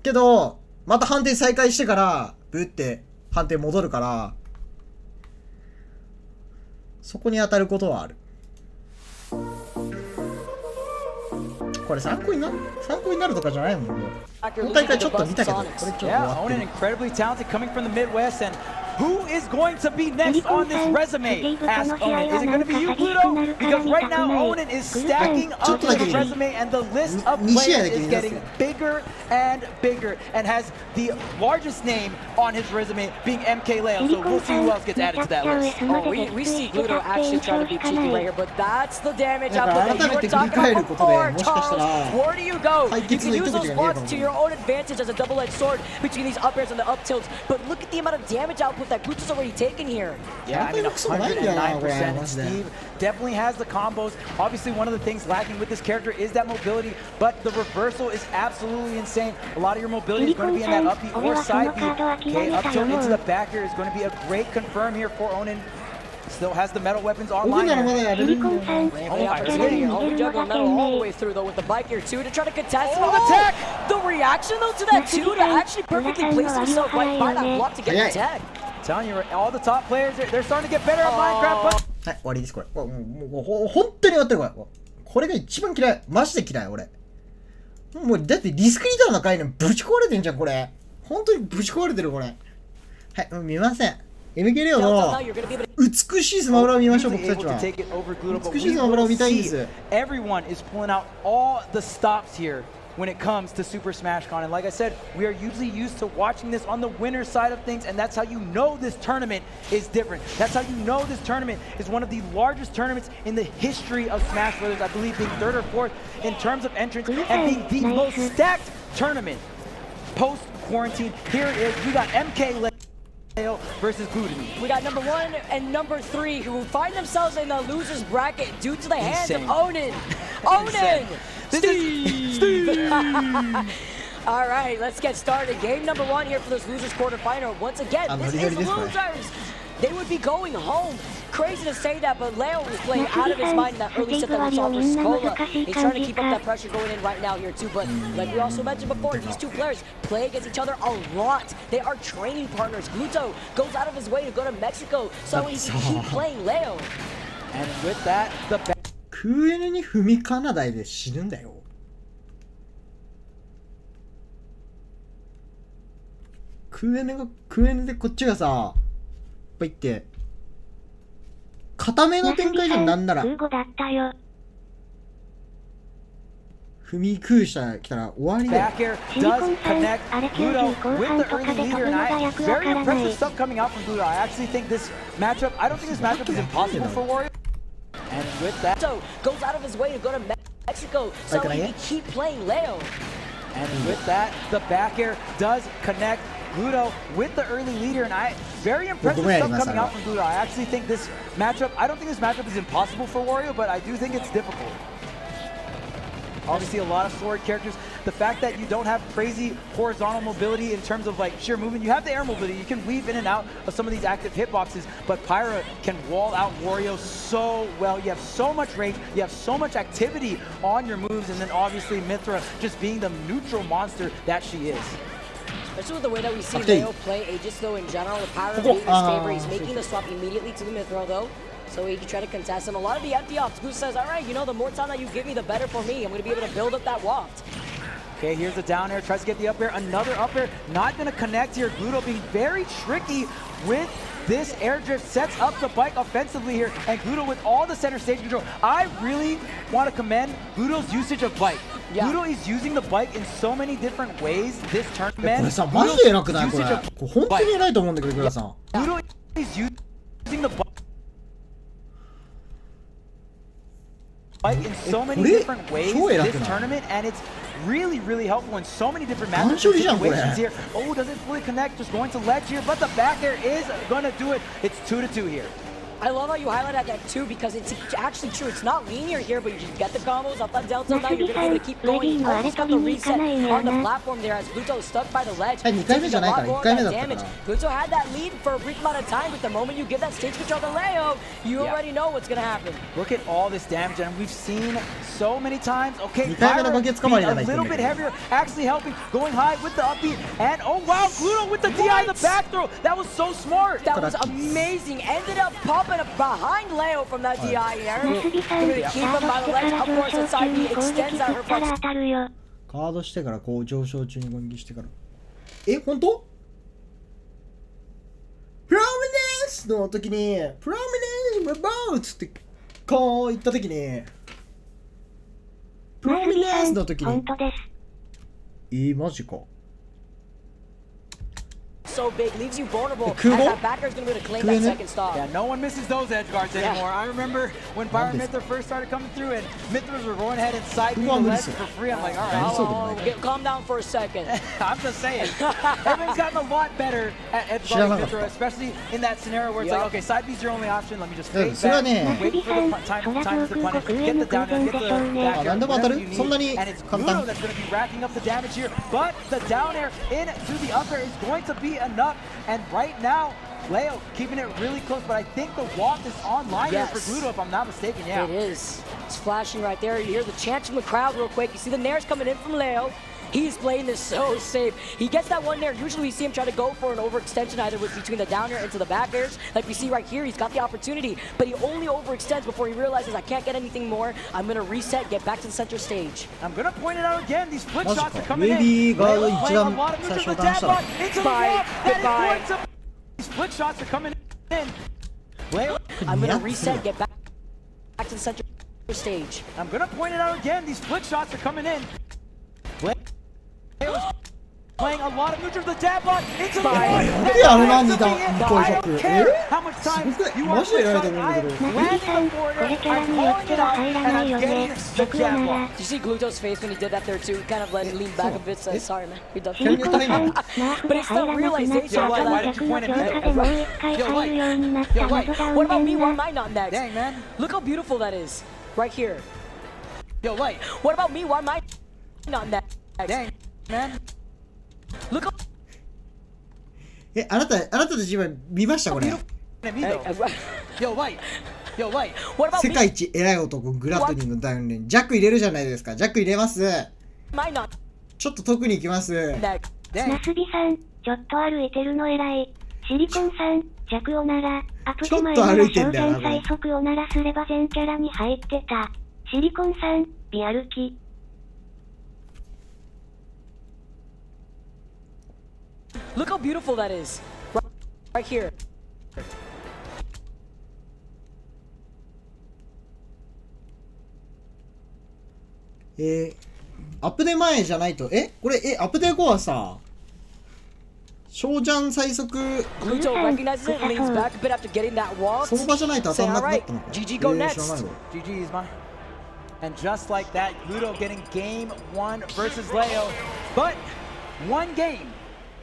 けど、また判定再開してから、ブーって判定戻るから、そこに当たることはある。これ参考になるとかじゃないもん。今大会ちょっと見たけど、これちょっと終わってる。Who is going to be next on this resume? Ask Onan. Is it going to be you, Gluto? Because right now, Onan is stacking up his resume, and the list of players is getting bigger and bigger, and has the largest name on his resume being MK Leo. So we'll see who else gets added to that list. Oh, we see Gluto actually trying to be cheeky right here, but that's the damage output that you were talking about before, Charles. Where do you go? You can use those blocks to your own advantage as a double-edged sword between these up airs and the up tilts, but look at the amount of damage output that Gluto's already taken here. Yeah, I mean 109%. Steve definitely has the combos. Obviously, one of the things lacking with this character is that mobility, but the reversal is absolutely insane. A lot of your mobility is going to be in that up B or side B. Okay, up tilt into the back here is going to be a great confirm here for Onan. Still has the metal weapons online here. Only juggling metal all the way through though with the bike here too to try to contest it on the tech. The reaction though to that too to actually perfectly place himself right by that block to get the tag. Telling you, all the top players, they're starting to get better at Minecraft. はい、終わりです、これ。もう本当に終わってる、これ。これが一番嫌い。マジで嫌い、俺。もう、だってリスクリターの概念ぶち壊れてんじゃん、これ。本当にぶち壊れてる、これ。はい、もう見ません。MK レオの美しいスマブラを見ましょう、僕たちは。美しいスマブラを見たいんです。Everyone is pulling out all the stops here when it comes to Super Smash Con. And like I said, we are usually used to watching this on the winner side of things, and that's how you know this tournament is different. That's how you know this tournament is one of the largest tournaments in the history of Smash Brothers, I believe being 3rd or 4th in terms of entrance, and being the most stacked tournament post-quarantine. Here it is. We got MK Leo versus Glutonny. We got number 1 and number 3 who find themselves in the loser's bracket due to the hands of Onan. Onan! Steve! All right, let's get started. Game number 1 here for this losers quarterfinal. Once again, this is losers. They would be going home. Crazy to say that, but Leo was playing out of his mind in that early set that we saw versus Cola. He's trying to keep up that pressure going in right now here too, but like we also mentioned before, these two players play against each other a lot. They are training partners. Gluto goes out of his way to go to Mexico so he can keep playing Leo. And with that, the クーエネに踏みかなだいで死ぬんだよ。クーエネでこっちがさ、いって、固めの展開じゃん、なんなら。踏み空した来たら終わりだよ。does connect Gluto with the early leader, and very impressive stuff coming out from Gluto. I actually think this matchup, I don't think this matchup is impossible for Wario. And with that, goes out of his way to go to Mexico so he can keep playing Leo. And with that, the back air does connect Gluto with the early leader, and very impressive stuff coming out from Gluto. I actually think this matchup, I don't think this matchup is impossible for Wario, but I do think it's difficult. Obviously, a lot of sword characters. The fact that you don't have crazy horizontal mobility in terms of like sheer movement, you have the air mobility. You can weave in and out of some of these active hitboxes, but Pyra can wall out Wario so well. You have so much range, you have so much activity on your moves, and then obviously Mythra just being the neutral monster that she is. Especially with the way that we see Leo play Aegis though in general, with Pyra being his favor, he's making the swap immediately to the Mythra though. So he can try to contest him. A lot of the empty ops, Goose says, all right, you know, the more time that you give me, the better for me. I'm going to be able to build up that waft. Okay, here's the down air, tries to get the up air, another up air, not going to connect here. Gluto being very tricky with this air drift sets up the bike offensively here, and Gluto with all the center stage control. I really want to commend Gluto's usage of bike. Gluto is using the bike in so many different ways this tournament. これさ、マジで偉くないこれ。これ本当に偉いと思うんだけど、グラさん。Gluto is using the bike in so many different ways this tournament, and it's really helpful in so many different matches situations here. Oh, doesn't fully connect, just going to ledge here, but the back air is gonna do it. It's 2-2 here. I love how you highlighted that too, because it's actually true. It's not linear here, but you just get the combos up that delta. Now you're going to be able to keep going. You almost got the reset on the platform there as Gluto is stuck by the ledge. Gluto had that lead for a brief amount of time, but the moment you give that stage control to Leo, you already know what's going to happen. Look at all this damage, and we've seen so many times. Okay, Byron being a little bit heavier, actually helping, going high with the upbeat. And oh wow, Gluto with the DI in the back throw. That was so smart. That was amazing. Ended up popping behind Leo from that DI there. Going to keep him by the ledge. Of course, the side B extends out her punch. カードしてからこう上昇中に攻撃してから。え、本当？プロミネンスの時に、プロミネンスバウツってこう言った時に、プロミネンスの時に、マジか。So big, leaves you vulnerable. As that backer is going to be able to claim that second stop. Yeah, no one misses those edge guards anymore. I remember when Byron Mithra first started coming through and Mithras were going ahead and side the ledge for free. I'm like, all right, calm down for a second. I'm just saying. Everyone's gotten a lot better at edge guarding Mithra, especially in that scenario where it's like, okay, side B's your only option. Let me just fade back, wait for the time to punish, get the down air, get the back air, whatever you need. And it's Gluto that's going to be racking up the damage here. But the down air into the up air is going to be enough, and right now Leo keeping it really close, but I think the walk is online here for Gluto if I'm not mistaken. Yeah, it is. It's flashing right there. You hear the chants from the crowd real quick. You see the nairs coming in from Leo. He's playing this so safe. He gets that one nair. Usually we see him try to go for an overextension either with between the down air into the back airs. Like we see right here, he's got the opportunity, but he only overextends before he realizes I can't get anything more. I'm gonna reset, get back to the center stage. I'm gonna point it out again. These flick shots are coming in. Leo playing a lot of moves with the jab block into the wall. Goodbye. These flick shots are coming in. Leo, I'm gonna reset, get back to the center stage. I'm gonna point it out again. These flick shots are coming in. Playing a lot of neutral the jab block into the wall. I don't care how much time you are landing the border. I'm calling it out and I'm getting the jab block. Did you see Gluto's face when he did that there too? He kind of let him lean back a bit, said, sorry man, you're done. But it's the realization. Why did you point at me? Yo, what about me? Why am I not next? Dang, man. Look how beautiful that is. Right here. Yo, Light. What about me? Why am I not next? Dang, man. Look up. あなたたち今見ましたこれ。Yo, Light. Yo, Light. 世界一偉い男グラトニーのダウンレーン。ジャック入れるじゃないですか。ジャック入れます。ちょっと遠くに行きます。ナスビさん、ちょっと歩いてるの偉い。シリコンさん、弱をなら、アプリ前の照準最速を鳴らすれば全キャラに入ってた。シリコンさん、ビ歩き。Look how beautiful that is. Right here. アップデ前じゃないと、これ、アップデ後はさ、小ジャン最速、Gluto recognizes it, leans back a bit after getting that wall. その場じゃないと当たんなくなったのか。GG go next. GG is mine. And just like that, Gluto getting game 1 versus Leo. But one game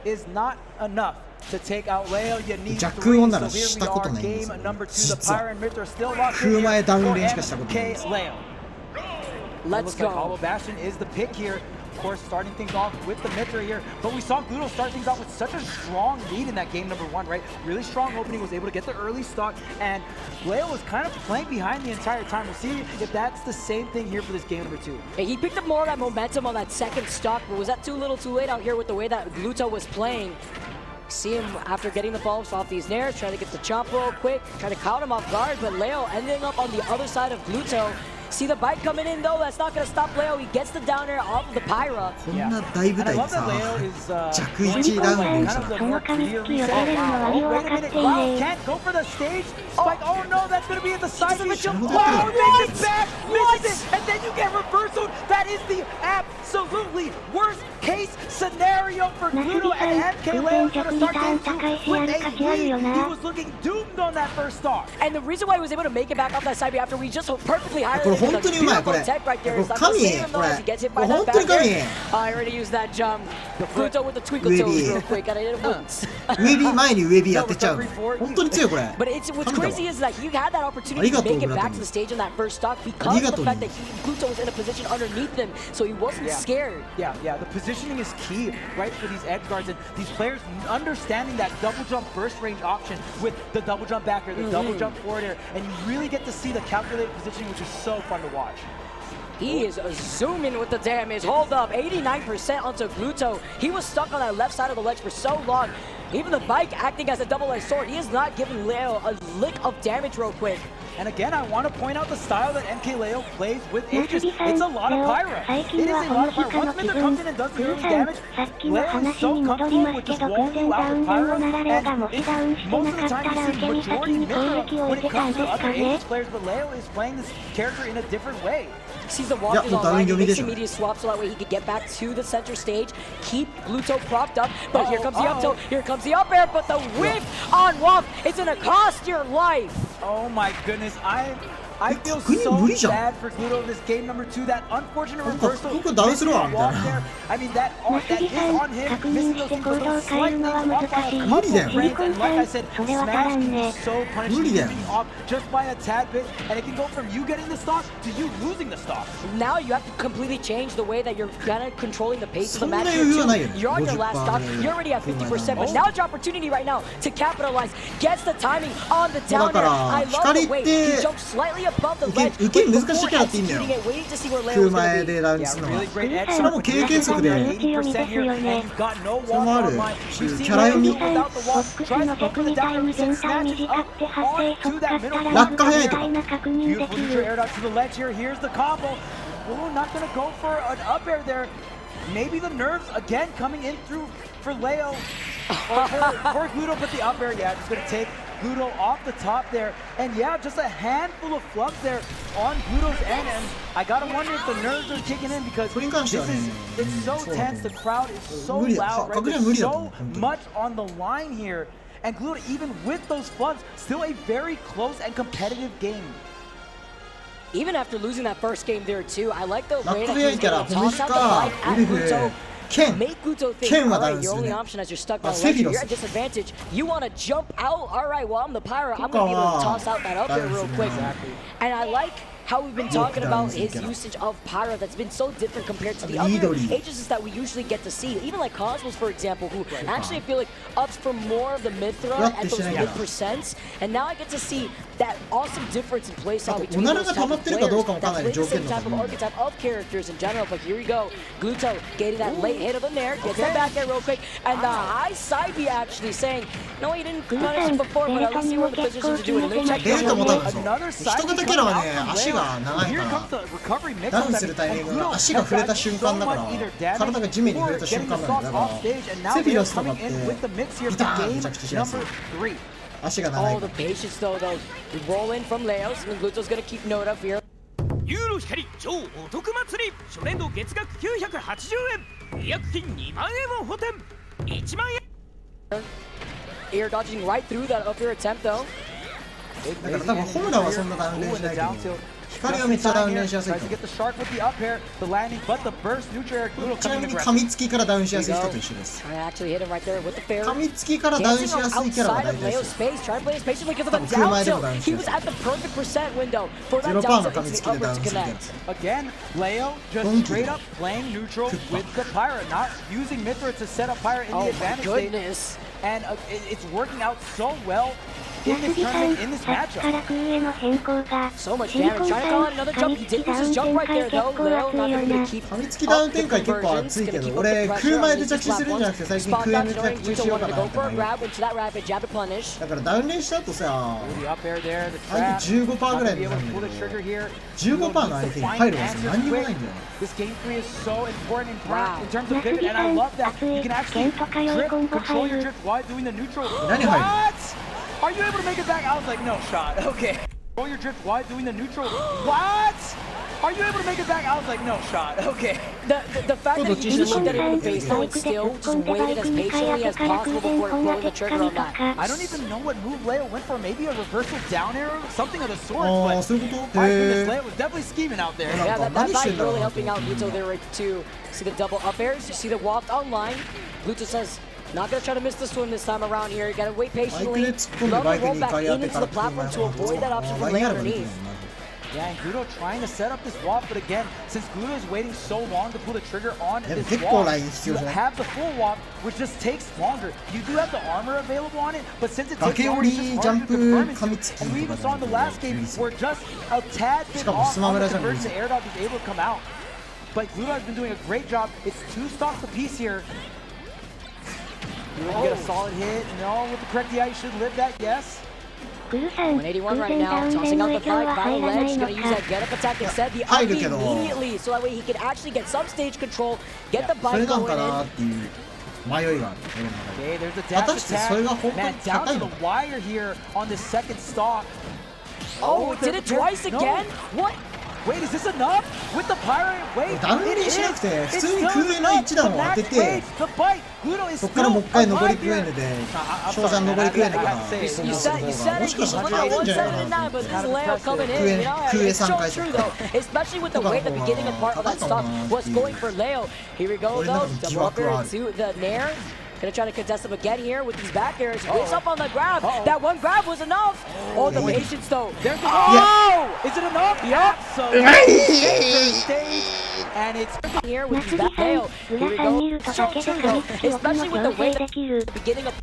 is not enough to take out Leo. You need 弱音ならしたことないんですよ。実は空前ダウンレーンしかしたことないんですよ。Let's go. Hollow Bastion is the pick here. Of course, starting things off with the Mithra here. But we saw Gluto start things off with such a strong lead in that game number 1, right? Really strong opening, was able to get the early stock, and Leo was kind of playing behind the entire time. We'll see if that's the same thing here for this game number 2. Hey, he picked up more of that momentum on that second stock, but was that too little too late out here with the way that Gluto was playing? See him after getting the follows off these nairs, trying to get the chomp roll quick, trying to count him off guard, but Leo ending up on the other side of Gluto. See the bite coming in though. That's not gonna stop Leo. He gets the down air off of the Pyra. こんな大舞台でさ、弱1ダウンでしたら。その紙付きを取れるのは割を分かっている。Can't go for the stage. Spike. Oh no, that's gonna be at the side. Wow, makes it back, misses it, and then you get reversal. That is the absolutely worst case scenario for Gluto and MK Leo to start game 2 with a lead. He was looking doomed on that first stock. And the reason why he was able to make it back off that side B after we just perfectly これ highlighted 本当にうまいこれ。tech right there is not 神 gonna save him though as he gets hit by 本 that 当に back 神。 air. I already used that jump. Gluto with the twinkle toes real quick and I did it once. 上 B 前に上 B やってっちゃう。本当に強いこれ。 But it's what's crazy is that he had that opportunity to make it back to the stage on that first stock because of the fact that Gluto was in a position underneath him, so he wasn't scared. Yeah, the positioning is key, right, for these edge guards and these players understanding that double jump burst range option with the double jump back air, the double jump forward air, and you really get to see the calculated positioning, which is so fun to watch. He is zooming with the damage. Hold up, 89% onto Gluto. He was stuck on that left side of the ledge for so long. Even the bike acting as a double-edged sword, he is not giving Leo a lick of damage real quick. And again, I want to point out the style that MK Leo plays with Aegis. It's a lot of Pyra. It is a lot of Pyra. Once Mither comes in and does the early damage, Leo is so comfortable with just walling you out with Pyra. And most of the time you see majority Mither when it comes to other Aegis players, but Leo is playing this character in a different way. Sees the walkers online, he makes immediate swap so that way he can get back to the center stage, keep Gluto propped up, but here comes the up tilt, here comes the up air, but the whiff on Waff, it's gonna cost your life. Oh my goodness, I feel so bad for Gluto in this game number 2. That unfortunate reversal. I mean, that is on him. Missing those things, but those slight things off by a couple of frames. And like I said, Smash is so punishing off just by a tad bit. And it can go from you getting the stock to you losing the stock. Now you have to completely change the way that you're kind of controlling the pace of the match here too. You're on your last stock. You're already at 50%, but now's your opportunity right now to capitalize. Gets the timing on the down air. I love the way he jumps slightly above the ledge. 受け難しいキャラっていいんだよ。9前でダウンするのは。それも経験則で。それもある。キャラ読み。落下早いとか。Maybe the nerves again coming in through for Leo. For Gluto, but the up air, yeah, it's going to take Gluto off the top there. And yeah, just a handful of flux there on Gluto's end. And I got to wonder if the nerves are kicking in because it's so tense. The crowd is so loud, right? There's so much on the line here. And Gluto, even with those floods, still a very close and competitive game. Even after losing that first game there too, I like the way that he's able to toss out the bike at Gluto. Make Gluto think, alright, your only option as you're stuck by the ledge, you're at disadvantage. You want to jump out? Alright, well, I'm the Pyra. I'm going to be able to toss out that up there real quick. And I like how we've been talking about his usage of Pyra that's been so different compared to the other Aegis that we usually get to see. Even like Cosmos, for example, who actually I feel like ups for more of the mid throw at those mid percents. And now I get to see that awesome difference in playstyle between those type of players that play the same type of archetype of characters in general. But here we go. Gluto getting that late hit of the nair, gets that back there real quick. And the high side B actually saying, no, he didn't punish him before, but at least you were in the position to do it. And check another side B. が長いからダウンするタイミングが足が触れた瞬間だから体が地面に触れた瞬間なんだからセフィロスとかってビターンめちゃくちゃしやすい足が長いからユーロ光超お得祭り初年度月額980円違約金2万円を補填1万円 Air dodging right through that up air attempt though だから多分ホムラはそんなダウン練しないけど光はめっちゃダウン練しやすいと思うちなみに噛みつきからダウンしやすい人と一緒です噛みつきからダウンしやすいキャラが大事です多分9枚でもダウンしやすい0%の噛みつきでダウンするやつ Again, Leo just straight up playing neutral with the Pyra, not using Mithra to set up Pyra in the advantage state. And it's working out so well. in this tournament, in this さっきか matchup. ら空への変更が So much damage. Trying to call out another jump. He did lose his jump right there, though. Leo not able to keep 噛みつきダウン展開結構熱いけど、俺空前で着地するんじゃなくて最近空へで着地しようかなって思う。だからダウンレンした後さ、相手 15% ぐらいでなんだけど、15% の相手に入る技何にもないんだよね。This game 3 is so important in terms な of すぎ pivot, and さ I ん love that 熱 you い can ケ actually ントかよいコン drift, ボ control 入 your る drift while doing the neutral. 何入る What? Are you able to make it back? I was like, no shot. Okay. Control your drift while doing the neutral. What? Are you able to make it back? I was like, no shot. Okay. The fact that he just looked at it in the face though and still just waited as patiently as possible before pulling the trigger on that. I don't even know what move Leo went for. Maybe a reversal down arrow, something of the sort. ああ、 But そういうこと my goodness, Leo was definitely scheming out there. Yeah, that Nice fight shit, really though. helping out Gluto there right too. See the double up airs, you see the waft online. Gluto says, not gonna try to miss the swim this time around here. You gotta wait バイ patiently. クで突っ込んで Love バイ to ク roll に back 回やっ in て into から the platform to avoid that option ワ from イ laying やればできる underneath. のマジ Yeah, and Gluto trying to set up this wall, but again, since Gluto is waiting so long to pull the trigger on Yeah, this結構 wall, ライン必要 you じゃない have the full walk, which just takes longer. You do have the armor available on it, but since it takes 崖 longer, 降り it's just ジャ harder ン to プ confirm 噛み it つ to. き And と we か even じ saw ゃ in な the い last game, we're just a tad bit しかも off スマ on ブ the ラじゃん conversion. The air dodge is able to come out. But Gluto has been doing a great job. It's 2 stocks apiece here. You get a solid hit. No, with the correct DI, you should live that, yes. グルさん、偶 181 right 然ダ now, ウンで tossing の out 影 the 響 bike は by 入 the らな ledge. いの Gonna use か that get up attack instead. The 入 up るけど immediately, so that way he can actually get some stage control, get the それ bike なん going かなっ in. ていう迷いがある俺の中 Okay, で there's a 果 dash たしてそれ attack. が本当 Man, に down 高い to の the か wire here on this second stock. Oh, it did it twice no. again? What? Wait, is this enough? With the pirate? Wait, ダウンレ it ンしな is. くて普 It's 通に still 空への enough. 一段を当て The て max weight, the bite. Gluto is そっからもう still 一回上り alive クエ here. ーヌで I'm 翔さん sorry, 上りクエー I ヌか have ら to say, そ You の said, 方 you が said も it. し You かしたら looked 足り at ないんじゃないか 179, な but this is Kind of Leo coming in. You know, it's so Kuei-san true though, especially with the way the beginning part of that stock was going for Leo. Here we go though, double up air to the nair. Gonna try to contest him again here with these back airs. Whips up on the grab. That one grab was enough. Oh, the patience though. There's the oh! Is it enough? Absolutely. Stage, and it's Here な with す these ぎ back さん、 nail. 裏 Here we さん go. 見ると So 崖で true 噛 though, みつき置くの especially with the 強 way 制 the できる。 beginning of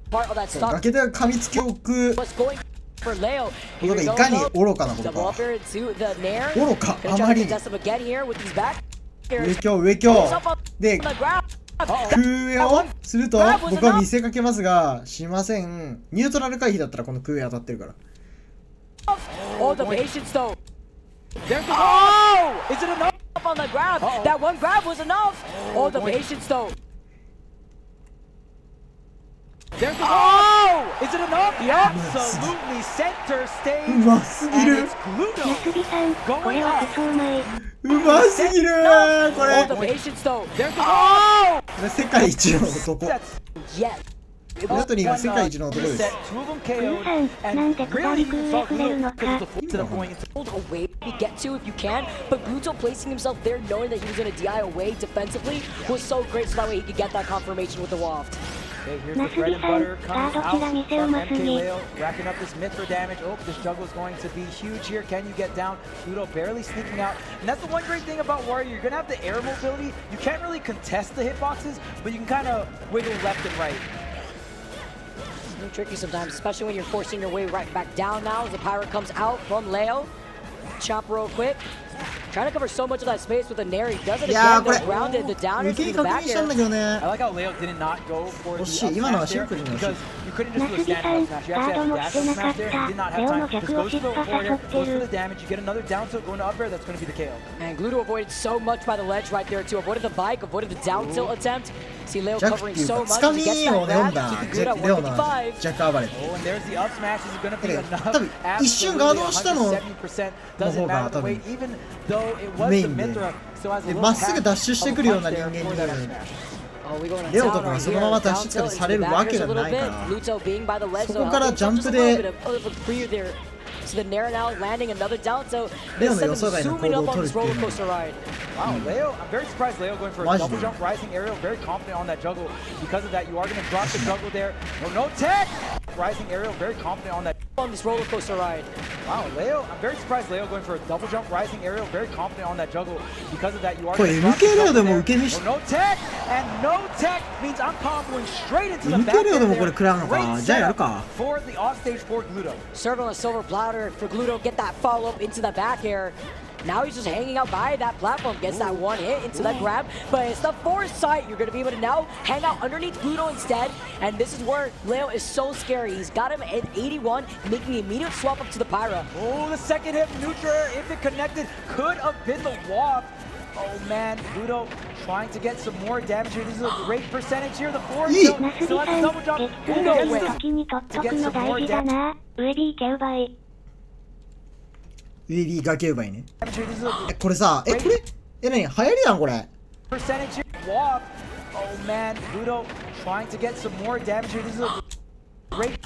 part of that stock 崖で噛みつきを置く was going for Leo. こ Here と we が go いかに though. 愚かなこと Double か up air to the nair. 愚か Gonna あ try ま to りに contest him again here with these back 上 airs. 京上 Whips 京 up on で the grab. 空上をすると僕は見せかけますがしません。ニュートラル回避だったらこの空上当たってるから Oh, the patience though. There's the oh! Is it enough on the grab? That one grab was enough. Oh, the patience though. There's the oh! Is it enough? Absolutely center う stage. ますぎ And る it's Gluto なすぎさん、これは嘘うまい。うますぎるこ Oh, れ the patience though. There's the oh! これ世界一の男 Yes. グラトニーは世界一の男です Two of them グル KO'd. さん、なんで下り空へ触れるのか。 To the point. Hold away to get to if you can, but Gluto placing himself there knowing that he was going to DI away defensively was so great so that way he could get that confirmation with the waft. Okay, here's the bread and butter coming out from MK Leo, racking up this Mithra damage. Oh, this juggle is going to be huge here. Can you get down? Gluto barely sneaking out. And that's the one great thing about Wario. You're going to have the air mobility. You can't really contest the hitboxes, but you can kind of wiggle left and right. It's really tricky sometimes, especially when you're forcing your way right back down now as the pirate comes out from Leo. Chop real quick. Trying to cover so much of that space with a nair. He does it Yeah, again, though, but- grounded. The downers 受け from に the 確認 back したん air. だけどね I like how Leo did not go for the 惜 up しい今のは smash シン there プルに惜しい because you couldn't just な do す a ぎ stand さん、 up smash. You ガー actually ド have も to し dash て up なか smash っ there. た。 He did not have レオ time. の Just 逆 goes を to 失 the 敗さ forward せ air, て goes to る the。damage. You get another down tilt, going to up air. That's going to be the KO. And Gluto avoided so much by the ledge right there, too. Avoided the bike, avoided the down tilt attempt. See Leo ジャック covering っていうか so つ much か as み he gets を that 読ん grab. だ Keeping ジ Gluto ャ at レオの 155. ジャック暴れ Oh, and there's the up smash. Is it going to be enough? 多分一瞬ガードしたの 70% の doesn't 方が matter 多 the weight, 分 even though it was メイ the ンで Mithra. So has a で little まっすぐ pack ダッシュして of くるよう punch な there 人間 for に that up smash. Oh, we going to レオ town とかが right そのまま here. 脱 Down 出 tilt さ into れ the るわ back け airs が a な little いか bit. ら Gluto being by the ledge, そ though. こから Having ジャン just プ a で little bit of a breather there. So the nair now landing another down tilt. レオの Instead 予 of 想外の zooming 行動 up を on 取る this っていう roller のは coaster ride. Wow, Leo, I'm very surprised Leo going for a Maji double de. jump rising aerial. Very confident on that juggle. Because of that, you are going to drop the juggle there. No tech! rising aerial, very confident on that. On this roller coaster ride. Wow, Leo, I'm very surprised Leo going for a double jump rising aerial, very confident on that juggle. Because of that, you are. これ MK レオでも受け身し No tech, and no tech means I'm comboing straight into the back. MK レオでもこれ食らうのか。じゃあやるか。 For the offstage for Gluto. Serve on a silver platter for Gluto, get that follow up into the back air. Now he's just hanging out by that platform, gets that one hit into that grab, but it's the foresight. You're going to be able to now hang out underneath Gluto instead, and this is where Leo is so scary. He's got him at 81, making the immediate swap up to the Pyra. Oh, the second hit neutral, if it connected, could have been the walk. Oh man, Gluto trying to get some more damage here. This is a great percentage here. The forward tilt, still has the double jump. To get some more damage. ウェビー崖奪いね。これさ、これ何流行りなのこれ。Percentage walk. Oh man, Gluto trying to get some more damage here. This is a great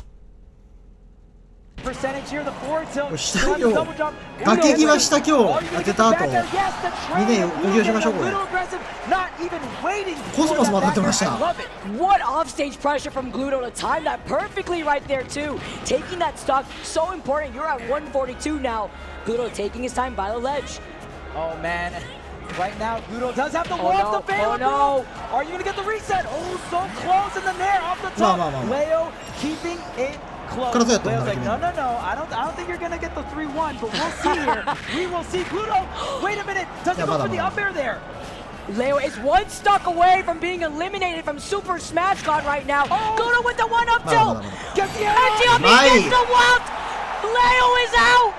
percentage here. The forward tilt. 下強。崖際下強当てた後。みんなに補強しましょうこれ。コスモスも当たってました。What offstage pressure from Gluto to time that perfectly right there too. Taking that stock so important. You're at 142 now. Gluto taking his time by the ledge. Oh man, right now Gluto does have the wall off the fail. Oh no! Are you gonna get the reset? Oh, so close in the nair off the top. Leo keeping it close. Leo's like, no, I don't think you're gonna get the 3-1, but we'll see here. We will see. Gluto, wait a minute, doesn't go for the up air there. Leo is one stock away from being eliminated from Super Smash God right now. Gluto with the one up tilt. Gets the gets the wild. Leo is out.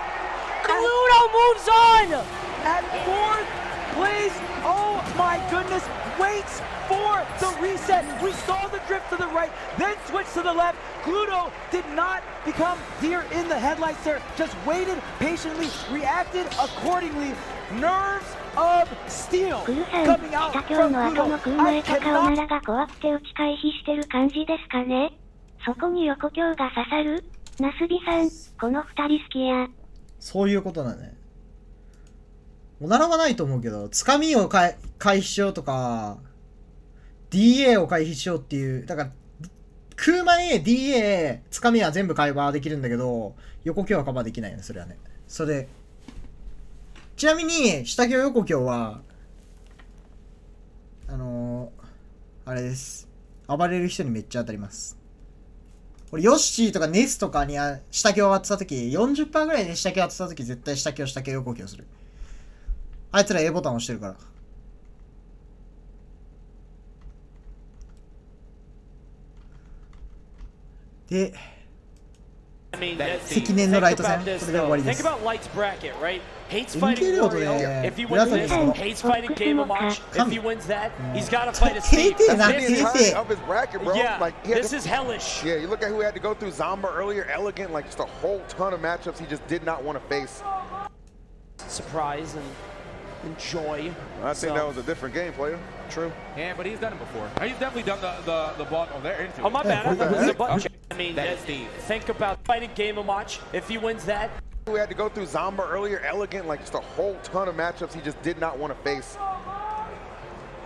Gluto moves on! At fourth place, oh my goodness, waits for the reset. We saw the drift to the right, then switched to the left. Gluto did not become deer in the headlights there, just waited patiently, reacted accordingly. Nerves of steel coming out from Gluto. I cannot... が怖くて打ち回避してる感じですかね。そこに横強が刺さる。ナスビさん、この二人好きや。そういうことだね。おならはないと思うけど、つかみを回避しようとか、DA を回避しようっていう、だから、空前 DA、つかみは全部カバーできるんだけど、横強はカバーできないよね、それはね。それで、ちなみに、下強横強は、あれです。暴れる人にめっちゃ当たります。これヨッシーとかネスとかに下強当てたとき、40% ぐらいで下強当てたとき、絶対下強横強する。あいつら A ボタン押してるから。で、積年のライト戦、これで終わりです。MK レオとね、ブラトリーのhates fighting game a watch. If he wins that, he's got to fight a Steve. Yeah, this is hellish. Yeah, you look at who had to go through Zamba earlier, Elegant, like just a whole ton of matchups he just did not want to face. Surprise and enjoy. I think that was a different game, player. True. Yeah, but he's done it before. He's definitely done the ball. Oh, they're into it. Oh, my bad. I thought it was a bunch. I mean, think about fighting game a watch. If he wins that. We had to go through Zamba earlier, Elegant, like just a whole ton of matchups he just did not want to face.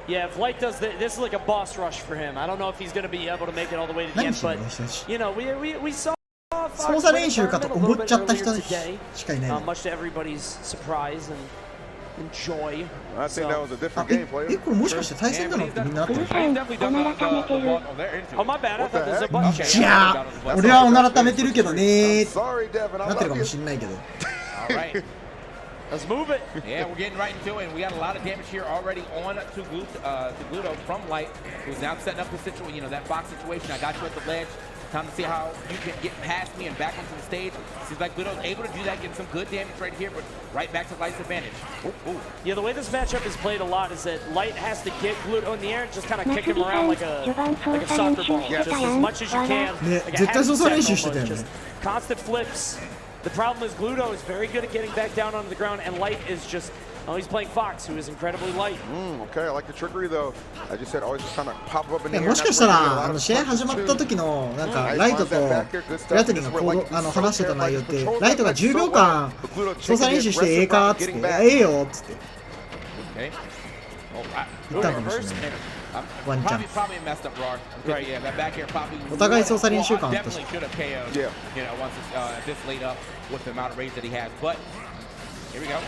Yeah, if Light does this is like a boss rush for him. I don't know if he's going to be able to make it all the way to the end, but you know, we saw 操作練習かと思っちゃった人しかいない。Much to everybody's surprise and enjoy. I think that was a different game, player. これもしかして対戦なのってみんなあったの？ Oh, my bad. I thought there was a bunch. じゃあ、俺はおなら溜めてるけどね。なってるかもしんないけど。All right. Let's move it. Yeah, we're getting right into it. We got a lot of damage here already on to Gluto from Light, who's now setting up the situation. You know, that box situation. I got you at the ledge. Time to see how you can get past me and back onto the stage. Seems like Gluto's able to do that, get some good damage right here, but right back to Light's advantage. Ooh. Yeah, the way this matchup is played a lot is that Light has to get Gluto in the air and just kind of kick him around like a soccer ball, just as much as you can. Like a just constant flips. The problem is Gluto is very good at getting back down onto the ground, and Light is just, oh, he's playing Fox, who is incredibly light. Okay, I like the trickery though. I just said always just kind of pop up in the air. もしかしたら試合始まった時のなんかライトとブラトリーが話してた内容ってライトが10秒間操作練習してええかっつってええよっつって言ったかもしれない。ワンチャン Probably messed up Roar. Right, yeah, that back air probably. お互い操作練習感あったし Definitely should have KO'd. Yeah. You know, once this laid up with the amount of rage that he has. But here we go.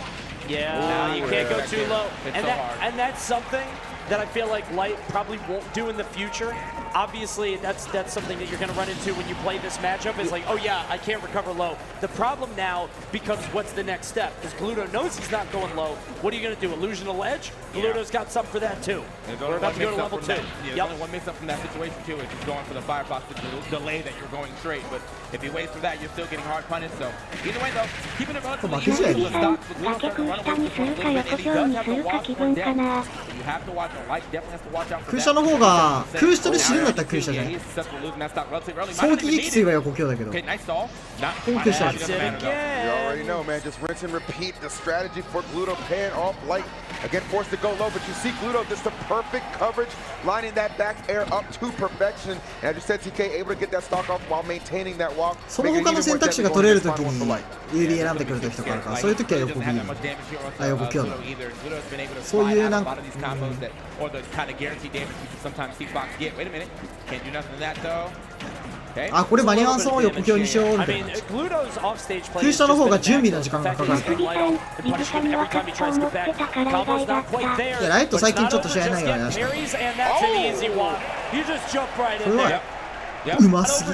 Yeah, you can't go too low. It's so hard. And that's something that I feel like Light probably won't do in the future. Obviously, that's something that you're going to run into when you play this matchup. Is like, oh yeah, I can't recover low. The problem now becomes what's the next step? Because Gluto knows he's not going low. What are you going to do? Illusional Edge? Gluto's got something for that too. We're about to go to level 2. There's only one mix-up from that situation too. Is just going for the Firefox to delay that you're going straight. But if you wait for that, you're still getting hard punished. So either way though, keeping it relatively easy. You have to watch it. Light definitely has to watch out for that. 空車の方が空下で死ぬんだったら空車じゃない。早期撃墜は横強だけど。ここ空車です。You already know, man. Just rinse and repeat the strategy for Gluto paying off. Light again forced to go low, but you see Gluto just the perfect coverage, lining that back air up to perfection. And as you said, TK able to get that stock off while maintaining that walk. その他の選択肢が取れるときに有利選んでくるときとかあるから、そういうときは横切る。あ、横強だ。そういうなんか。あ、これ間に合わそう横強にしようみたいな。空下の方が準備の時間がかかる。いや、ライト最近ちょっと試合ないからやしか。これはうますぎ。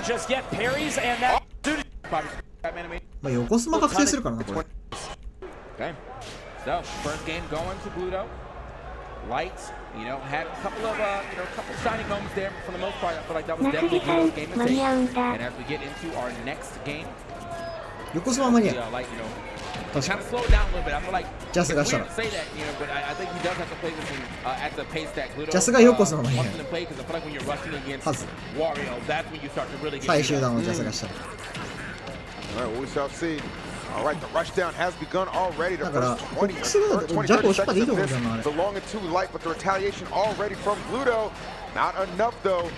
まあ横スマ確定するからなこれ。Lights, you know, had a couple of, couple shining moments there. For the most part, I feel like that was definitely Gluto's game and take. And as we get into our next game, like, kind of slow it down a little bit. I feel like it's weird to say that, but I think he does have to play this at the pace that Gluto wants him to play. Because I feel like when you're rushing against Wario, that's when you start to really get. All right, well, we shall see. All right, the rush down has begun already. The first 20, 30 seconds of this belonging to Light, but the retaliation already from Gluto. Not enough, though.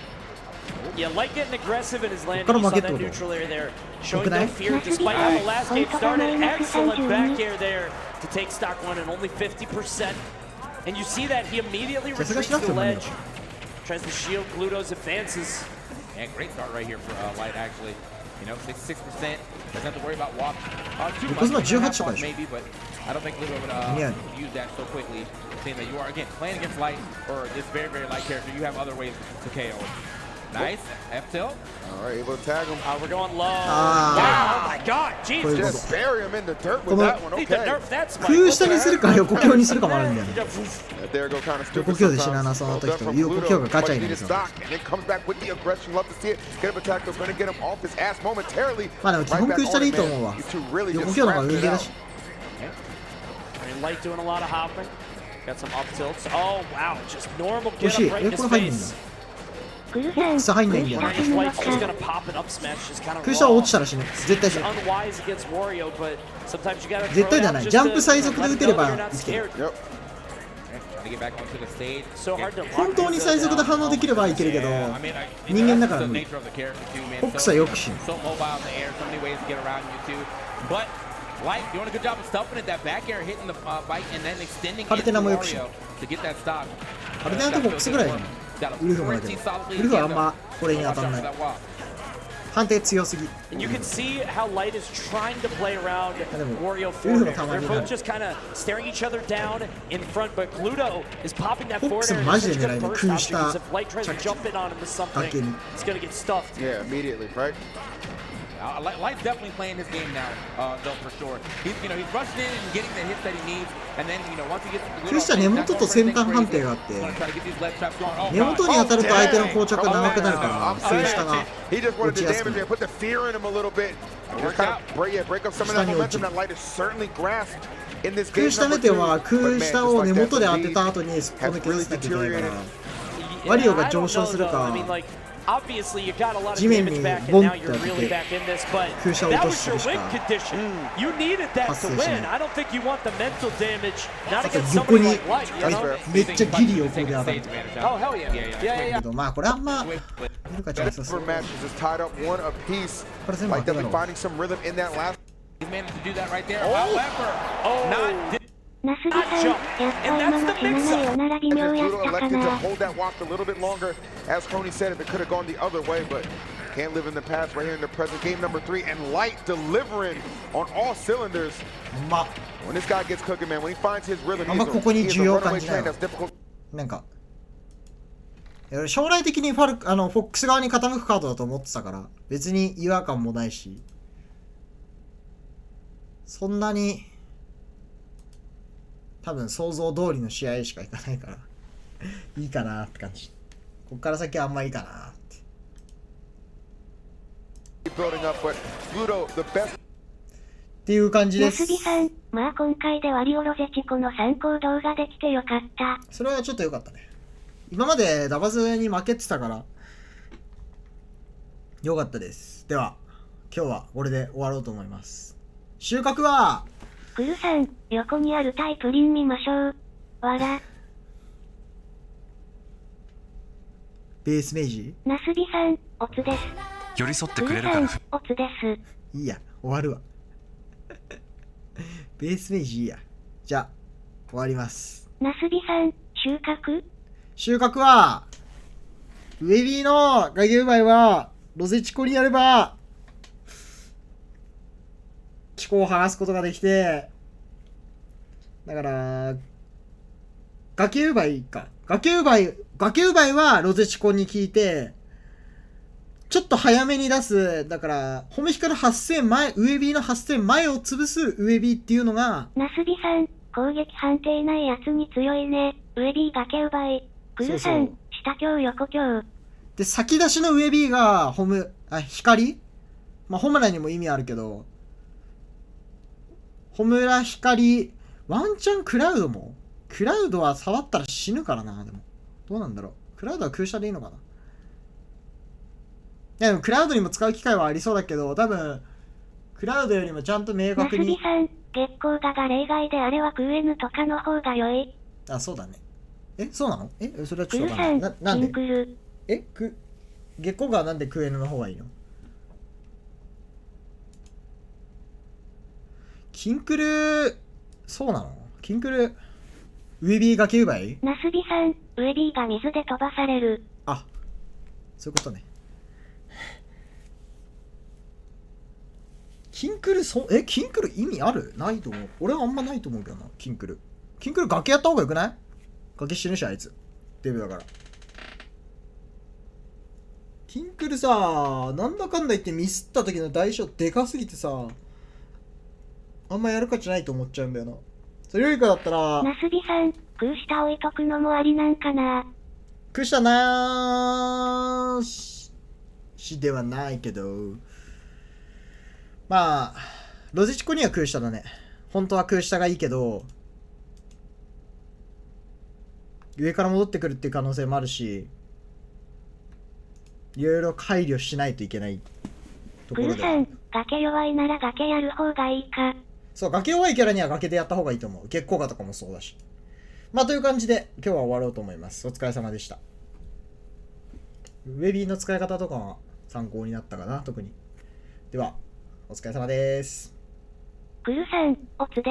Yeah, Light getting aggressive in his landing. You saw that neutral air there. Showing no fear despite how the last game started. Excellent back air there to take stock one and only 50%. And you see that he immediately retreats to the ledge. Tries to shield Gluto's advances. And great start right here for Light, actually. 66%. Doesn't have to worry about walk too much. Maybe, but I don't think Gluto would use that so quickly. Seeing that you are, again, playing against Light, or this very, very light character, you have other ways to KO. Nice. F-tilt. All right, able to tag him. We're going low. Wow. Oh my god. Jesus. Just bury him in the dirt with that one. Okay.空下にするか横強にするかもあるんだよね。 There go kind of 横強で死ななそうな時と横強がガチャになるぞ。 まあでも基本空下でいいと思うわ。横強の方が上だし。Light doing a lot of hopping. Got some up tilts. Oh wow, just normal get up right in his face. 下入んないんだよ。空下は落ちたら死ぬ。絶対死ぬ。絶対じゃない。ジャンプ最速で打てれば生きてる。本当に最速で反応できればいけるけど、人間だから無理。フォックスはよく死ぬ。カルテナもよく死ぬ。カルテナとフォックスぐらいじゃない。ウルフもだけど、ウルフはあんまこれに当たらない。判定強すぎ。And you can see how Light is trying to play around Wario forward air. They're both just kind of staring each other down in front, but Gluto is popping that forward air. It's just going to burst out because if Light tries to jump in on him with something, it's going to get stuffed. Yeah, immediately, right? Light's definitely playing his game now, though, for sure. He's rushing in and getting the hits that he needs, and then, once he gets the 空下根元と先端判定があって、根元に当たると相手の膠着が長くなるから、空下が落ちやすくなる。空下メテオは空下を根元で当てた後にすっぽ抜けさせなきゃいけないから、ワリオが上昇するか、地面にボンって当てて空車を落とするしか発生しない。あと横にめっちゃギリ横で当たるけど、まあこれあんま見るかチャンスです。これ全部当てたの。7ナスビさん、やっぱ今の死なないおなら微妙やったかな。Can't live in the past right here in the present. Game number 3 and Light delivering on all cylinders. When this guy gets cooking, man, when he finds his rhythm, he's a runaway train that's difficult. なんか将来的にフォックス側に傾くカードだと思ってたから別に違和感もないし、そんなに多分想像通りの試合しかいかないからいいかなって感じ。こっから先はあんまいいかなってっていう感じです。ナスビさん、まあ今回でワリオロゼチコの参考動画できてよかった。それはちょっとよかったね。今までダバズに負けてたからよかったです。では今日はこれで終わろうと思います。収穫はクルさん、横にあるタイプリン見ましょう。わらベースメージナスビさん、オツです。寄り添ってくれるから。オツです。いいや、終わるわベースメージいいや。じゃあ終わります。ナスビさん、収穫はウェビーのガゲウバイはロゼチコにやれば気候を剥がすことができて、だからガケウバイはロゼチコに効いてちょっと早めに出す。だからホメヒカの8000前、ウェビーの8000前を潰すウェビーっていうのが、ナスビさん、攻撃判定ないやつに強いね。ウェビーガケウバイ。クルさん、下強横強。で、先出しのウェビーが光、まあホムラにも意味あるけど、ホムラ光、ワンチャンクラウドも、クラウドは触ったら死ぬからな。でもどうなんだろう。クラウドは空射でいいのかな。いやでもクラウドにも使う機会はありそうだけど、多分クラウドよりもちゃんと明確に。ナスビさん、月光だが例外であれはクーエヌとかの方が良い。あ、そうだね。そうなの？それはちょっとわかんない。なんで？月光がなんでクーエヌの方がいいの？キンクル、そうなの？キンクル、ウェビーガケウバイ？ナスビさん、ウェビーが水で飛ばされる。あ、そういうことね。キンクル、キンクル意味ある？ないと思う。俺はあんまないと思うけどな、キンクル。キンクル崖やった方がよくない？崖死ぬし、あいつ。デブだから。キンクルさ、なんだかんだ言ってミスった時の代償でかすぎてさ、あんまやる価値ないと思っちゃうんだよな。それよりかだったら、ナスビさん、空下置いとくのもありなんかな。空下なーしではないけど、まあロゼチコには空下だね。本当は空下がいいけど、上から戻ってくるっていう可能性もあるし、いろいろ配慮しないといけないところで。クーさん、崖弱いなら崖やる方がいいか。そう、崖弱いキャラには崖でやった方がいいと思う。月光河とかもそうだし。まあという感じで今日は終わろうと思います。お疲れ様でした。ウェビーの使い方とかは参考になったかな、特に。ではお疲れ様です。クルさん、オツです。